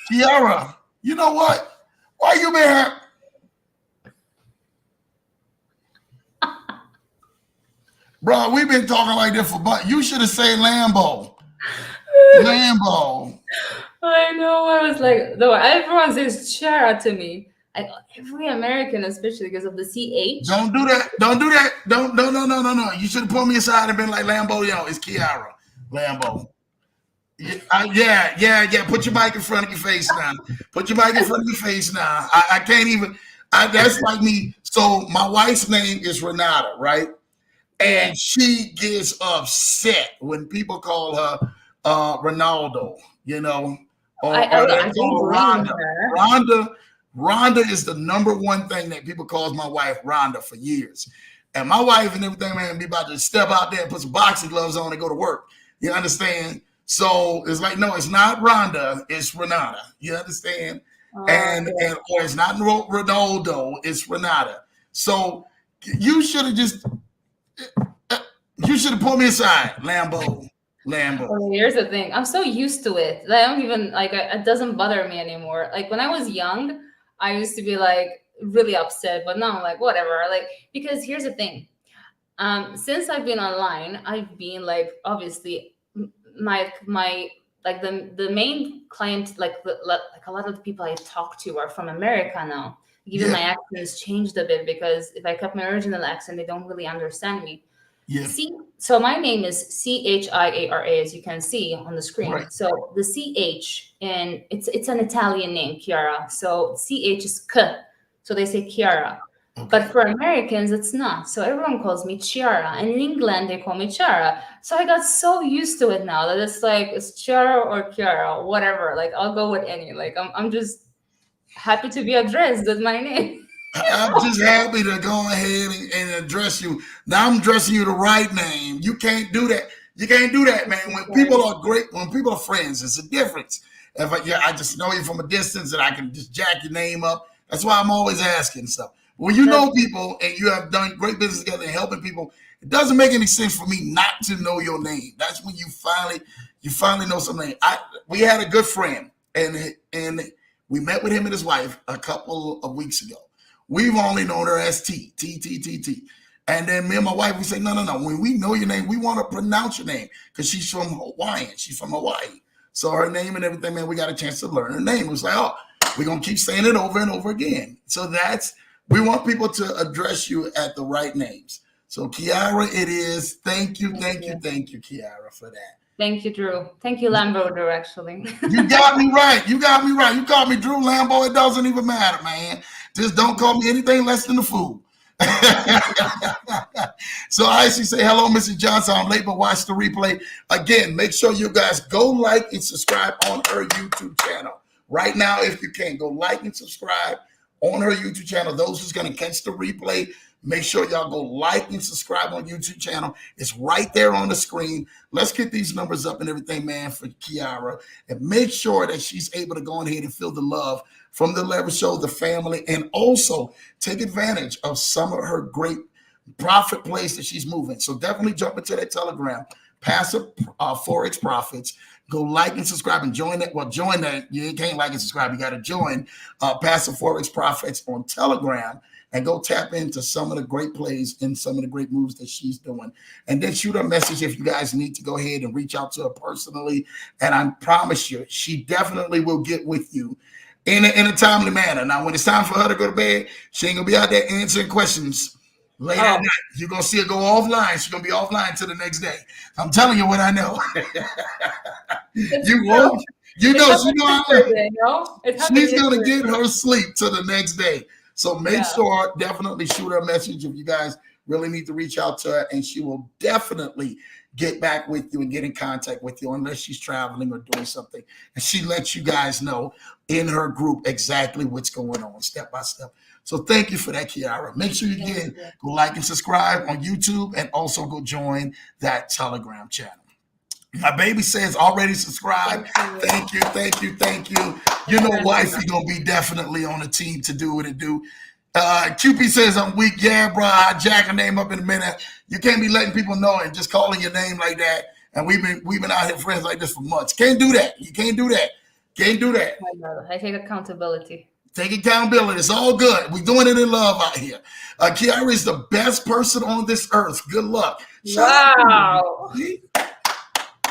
Chiara, you know what? Why you been here? Bro, we've been talking like this you should have said Lambo. Lambo. I know. I was like, though everyone says Chiara to me. Every American, especially because of the CH. Don't do that. No. You should have pulled me aside and been like, Lambo, it's Chiara. Lambo. Yeah. Put your mic in front of your face now. I can't even. That's like me. So my wife's name is Renata, right? And she gets upset when people call her Ronaldo, or I call her Rhonda. Rhonda is the number one thing that people calls my wife Rhonda for years. And my wife and everything, man, be about to step out there and put some boxing gloves on and go to work. You understand? So it's like, no, it's not Rhonda, it's Renata. You understand? Or it's not Ronaldo, it's Renata. So you should have pulled me aside, Lambo. Well, here's the thing. I'm so used to it that I don't even it doesn't bother me anymore. Like when I was young, I used to be like really upset, but now I'm like, whatever. Like, because here's the thing. Since I've been online, I've been like, obviously, my like the main client, like like a lot of the people I talk to are from America now. Even Yeah, my accent's changed a bit, because if I kept my original accent, they don't really understand me. yeah, See, so my name is Chiara, as you can see on the screen. right. So the CH, and it's an Italian name, Chiara. So CH is K. So they say Chiara. But Okay. for Americans, it's not. So everyone calls me Chiara. And in England, they call me Chiara. So I got so used to it now that it's like, it's Chiara or Chiara, whatever. Like, I'll go with any. Like, I'm just happy to be addressed with my name. I'm just happy to go ahead and address you. Now I'm addressing you the right name. You can't do that. You can't do that, man. When people Sorry. are great, when people are friends, it's a difference. If I just know you from a distance and I can just jack your name up. That's why I'm always asking stuff. When you That's know people and you have done great business together and helping people, it doesn't make any sense for me not to know your name. That's when you finally know something. We had a good friend and we met with him and his wife a couple of weeks ago. We've only known her as T, T, T, T, T. And then me and my wife, we say, no, no, no. When we know your name, we want to pronounce your name because she's from Hawaiian. She's from Hawaii. So her name and everything, man, we got a chance to learn her name. It was like, oh, we're going to keep saying it over and over again. So we want people to address you at the right names. So Chiara, it is. Thank you, Thank thank you, you. thank you, Chiara, for that. Thank you, Drew. Thank you, Lambo, actually. You got me right. You got me right. You call me Drew Lambo. It doesn't even matter, man. Just don't call me anything less than a fool. So I actually say hello, Mrs. Johnson. I'm late, but watch the replay. Again, make sure you guys go like and subscribe on her YouTube channel. Right now, if you can, go like and subscribe on her YouTube channel. Those who's going to catch the replay, make sure y'all go like and subscribe on YouTube channel. It's right there on the screen. Let's get these numbers up and everything, man, for Chiara. And make sure that she's able to go ahead and feel the love from the Leverage Show, the family, and also take advantage of some of her great profit plays that she's moving. So definitely jump into that Telegram, Passive Forex Profits. Go like and subscribe and join that. Well, join that. You can't like and subscribe. You got to join Passive Forex Profits on Telegram and go tap into some of the great plays and some of the great moves that she's doing. And then shoot her a message if you guys need to go ahead and reach out to her personally. And I promise you, she definitely will get with you in a timely manner. Now, when it's time for her to go to bed, she ain't going to be out there answering questions late at Oh, night. You're going to see her go offline. She's going to be offline till the next day. I'm telling you what I know. it's You true. won't. You It know, happened she know I know. yesterday, no? It happened She's gonna yesterday. get her sleep to the next day. So make Yeah. sure definitely shoot her a message if you guys really need to reach out to her, and she will definitely get back with you and get in contact with you unless she's traveling or doing something. And she lets you guys know in her group exactly what's going on step by step. So thank you for that, Chiara. Make sure you Thank again you. go like and subscribe on YouTube and also go join that Telegram channel. My baby says already subscribed. Thank you. Thank you, thank you, thank you. You Thank you, know, Renata. wifey gonna be definitely on the team to do what it do. QP says I'm weak. Yeah, bro. I jack her name up in a minute. You can't be letting people know and just calling your name like that. And we've been out here friends like this for months. Can't do that. You can't do that. Can't do that. My brother. I take accountability. Take accountability. It's all good. We're doing it in love out here. Kiara is the best person on this earth. Good luck. Shout out to Wow. you.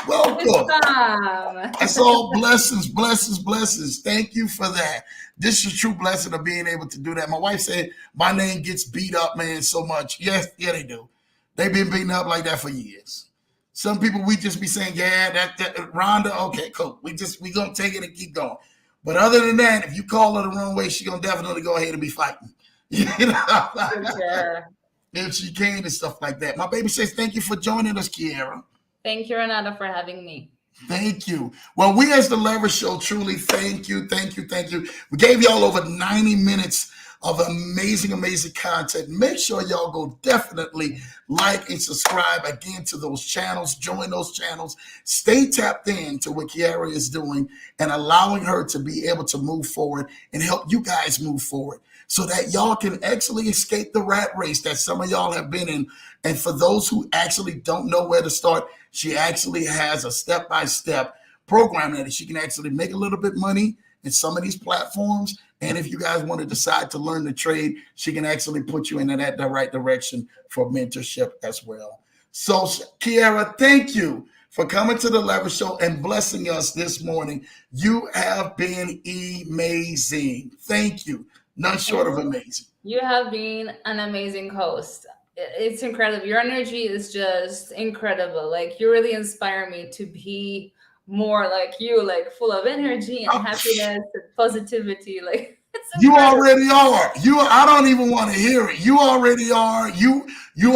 It's Welcome. time. That's all blessings, blessings, blessings. Thank you for that. This is a true blessing of being able to do that. My wife said my name gets beat up, man, so much. Yes, yeah, they do. They've been beaten up like that for years. Some people we just be saying, yeah, that Rhonda, okay, cool. We gonna take it and keep going. But other than that, if you call her the wrong way, she gonna definitely go ahead and be fighting. You know, For sure. if she can and stuff like that. My baby says, thank you for joining us, Kiara. Thank you, Renata, for having me. Thank you. Well, we as the Leverage Show truly thank you, thank you, thank you. We gave y'all over 90 minutes of amazing, amazing content. Make sure y'all go definitely like and subscribe again to those channels. Join those channels. Stay tapped in to what Chiara is doing and allowing her to be able to move forward and help you guys move forward so that y'all can actually escape the rat race that some of y'all have been in. And for those who actually don't know where to start, she actually has a step-by-step program that she can actually make a little bit money in some of these platforms. And if you guys want to decide to learn the trade, she can actually put you in that right direction for mentorship as well. So, Chiara, thank you for coming to the Leverage Show and blessing us this morning. You have been amazing. Thank you. None short of amazing. You have been an amazing host. It's incredible. Your energy is just incredible. Like, you really inspire me to be more like you, like full of energy and happiness and positivity. Like, you already are. I don't even want to hear it. You already are. You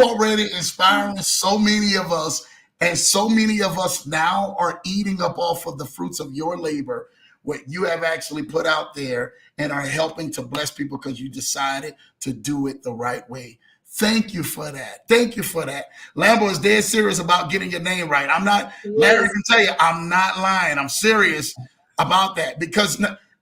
already inspiring so many of us, and so many of us now are eating up off of the fruits of your labor, what you have actually put out there, and are helping to bless people because you decided to do it the right way. Thank you for that. Thank you for that. Lambo is dead serious about getting your name right. I'm not, Larry can tell you, I'm not lying. I'm serious about that, because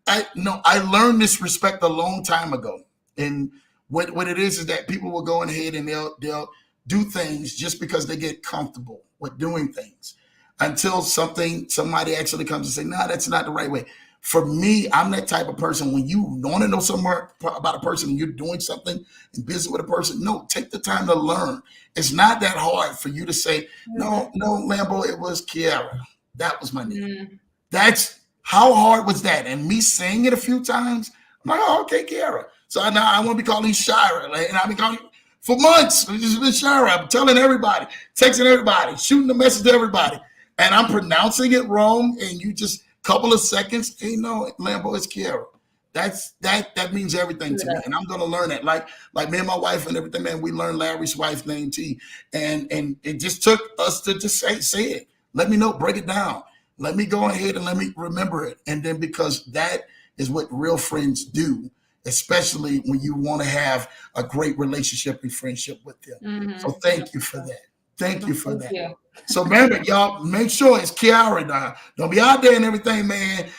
I learned this respect a long time ago. And what it is that people will go ahead and they'll do things just because they get comfortable with doing things, until somebody actually comes and say, no, that's not the right way. For me, I'm that type of person. When you want to know something about a person and you're doing something in business with a person, no, take the time to learn. It's not that hard for you to say, no, Lambo, it was Chiara. That was my name. That's how hard was that? And me saying it a few times, I'm like, oh, okay, Chiara. So now I want to be calling you Shira. And I've been calling you for months. It's just been Shira. I'm telling everybody, texting everybody, shooting the message to everybody. And I'm pronouncing it wrong. And you just couple of seconds, hey, no, Lambo, it's Chiara. That means everything to me, and I'm gonna learn it. Like me and my wife and everything, man. We learned Larry's wife's name T, and it just took us to just say it. Let me know, break it down. Let me go ahead and let me remember it, and then because that is what real friends do, especially when you want to have a great relationship and friendship with them. So thank you for that. Thank you for that. So remember, y'all, make sure it's Chiara now. Don't be out there and everything, man,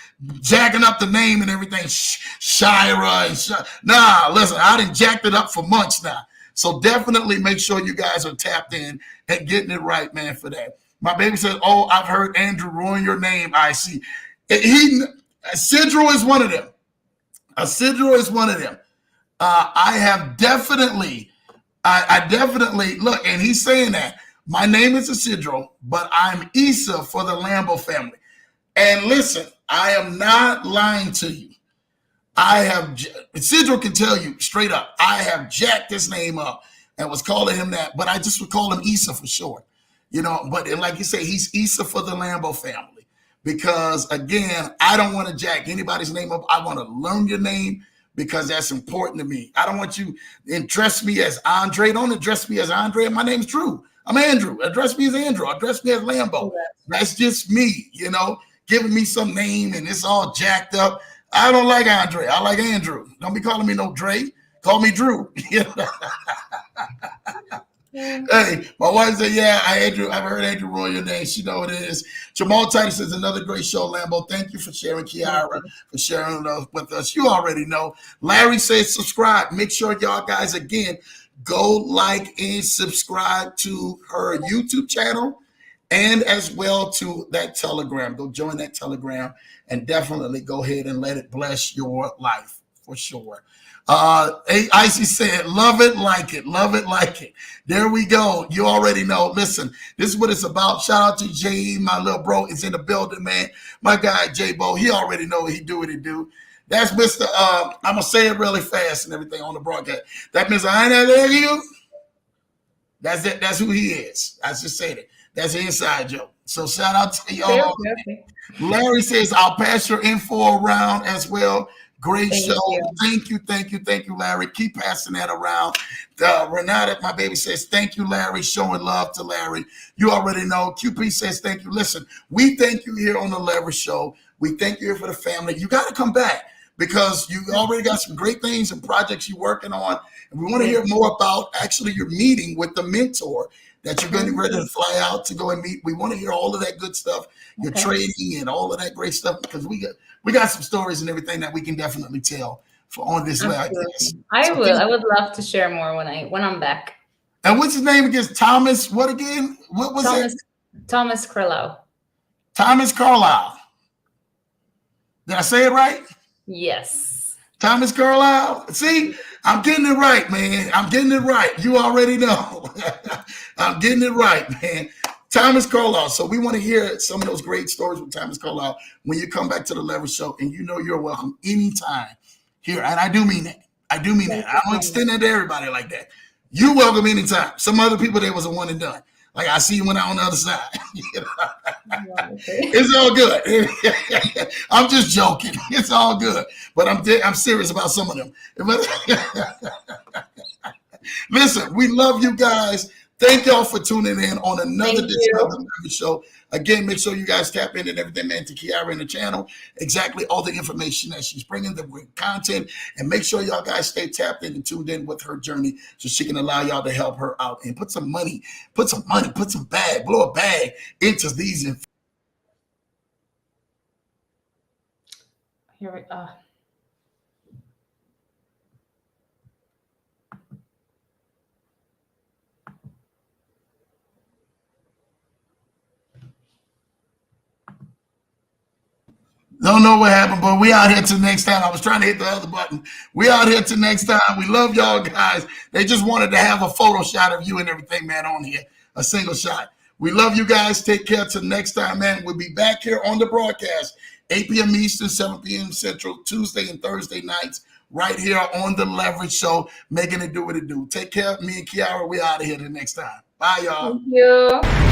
jacking up the name and everything, Shira and Nah, listen, I done jacked it up for months now. So definitely make sure you guys are tapped in and getting it right, man, for that. My baby said, oh, I've heard Andrew ruin your name. I see. Isidro is one of them. Isidro is one of them. I have definitely, I definitely, look, and he's saying that. My name is Isidro, but I'm Issa for the Lambo family. And listen, I am not lying to you. Isidro can tell you straight up, I have jacked his name up and was calling him that, but I just would call him Issa for short. But like you say, he's Issa for the Lambo family. Because again, I don't want to jack anybody's name up. I want to learn your name, because that's important to me. I don't want you to address me as Andre. Don't address me as Andre. My name's Drew. I'm Andrew. Address me as Andrew. Address me as Lambo. That's just me, giving me some name and it's all jacked up. I don't like Andre. I like Andrew. Don't be calling me no Dre. Call me Drew. Hey, my wife said, yeah, I've heard Andrew ruin your name. She know what it is. Jamal Titus says, another great show, Lambo. Thank you for sharing, Chiara, for sharing with us. You already know. Larry says, subscribe. Make sure y'all guys, again, go like and subscribe to her YouTube channel, and as well to that Telegram. Go join that Telegram and definitely go ahead and let it bless your life for sure. Icy said, love it, like it. Love it, like it. There we go. You already know. Listen, this is what it's about. Shout out to Jay, my little bro is in the building, man. My guy, J-Bo, he already know what he do. That's Mr. I'm going to say it really fast and everything on the broadcast. That Mr. I ain't there you. That's it. That's who he is. I just said it. That's the inside joke. So shout out to y'all. Larry says, I'll pass your info around as well. Great show. Thank you, Larry. Keep passing that around. Renata, my baby, says, thank you, Larry. Showing love to Larry. You already know. QP says, thank you. Listen, we thank you here on the Leverage Show. We thank you here for the family. You got to come back, because you already got some great things and projects you're working on. And we want to hear more about actually your meeting with the mentor that you're going to be ready to fly out to go and meet. We want to hear all of that good stuff, your trading and all of that great stuff, because we got some stories and everything that we can definitely tell for on this live. I would love to share more when I'm back. And what's his name again? Thomas, what again? What was it? Thomas Carlisle. Thomas Carlisle. Did I say it right? Yes. Thomas Carlisle. See, I'm getting it right, man. I'm getting it right. You already know. I'm getting it right, man. Thomas Carlisle. So we want to hear some of those great stories with Thomas Carlisle when you come back to the Leverage Show, and you know you're welcome anytime here. And I do mean that. I do mean that. Thank I you don't so extend much. it to everybody like that. You're welcome anytime. Some other people, they was a one and done. Like I see you when I'm on the other side. You know? Wow, okay. It's all good. I'm just joking. It's all good. But I'm serious about some of them. Listen, we love you guys. Thank y'all for tuning in on another Thank edition of the you. Leverage Show. Again, make sure you guys tap in and everything, man, to Chiara in the channel. Exactly all the information that she's bringing, the great content. And make sure y'all guys stay tapped in and tuned in with her journey so she can allow y'all to help her out and put some bag, blow a bag into these. Here we are. Don't know what happened, but we out here till next time. I was trying to hit the other button. We out here till next time. We love y'all guys. They just wanted to have a photo shot of you and everything, man, on here. A single shot. We love you guys. Take care till next time, man. We'll be back here on the broadcast, 8 p.m. Eastern, 7 p.m. Central, Tuesday and Thursday nights, right here on the Leverage Show, making it do what it do. Take care. Me and Chiara, we out of here till next time. Bye, y'all. Thank you.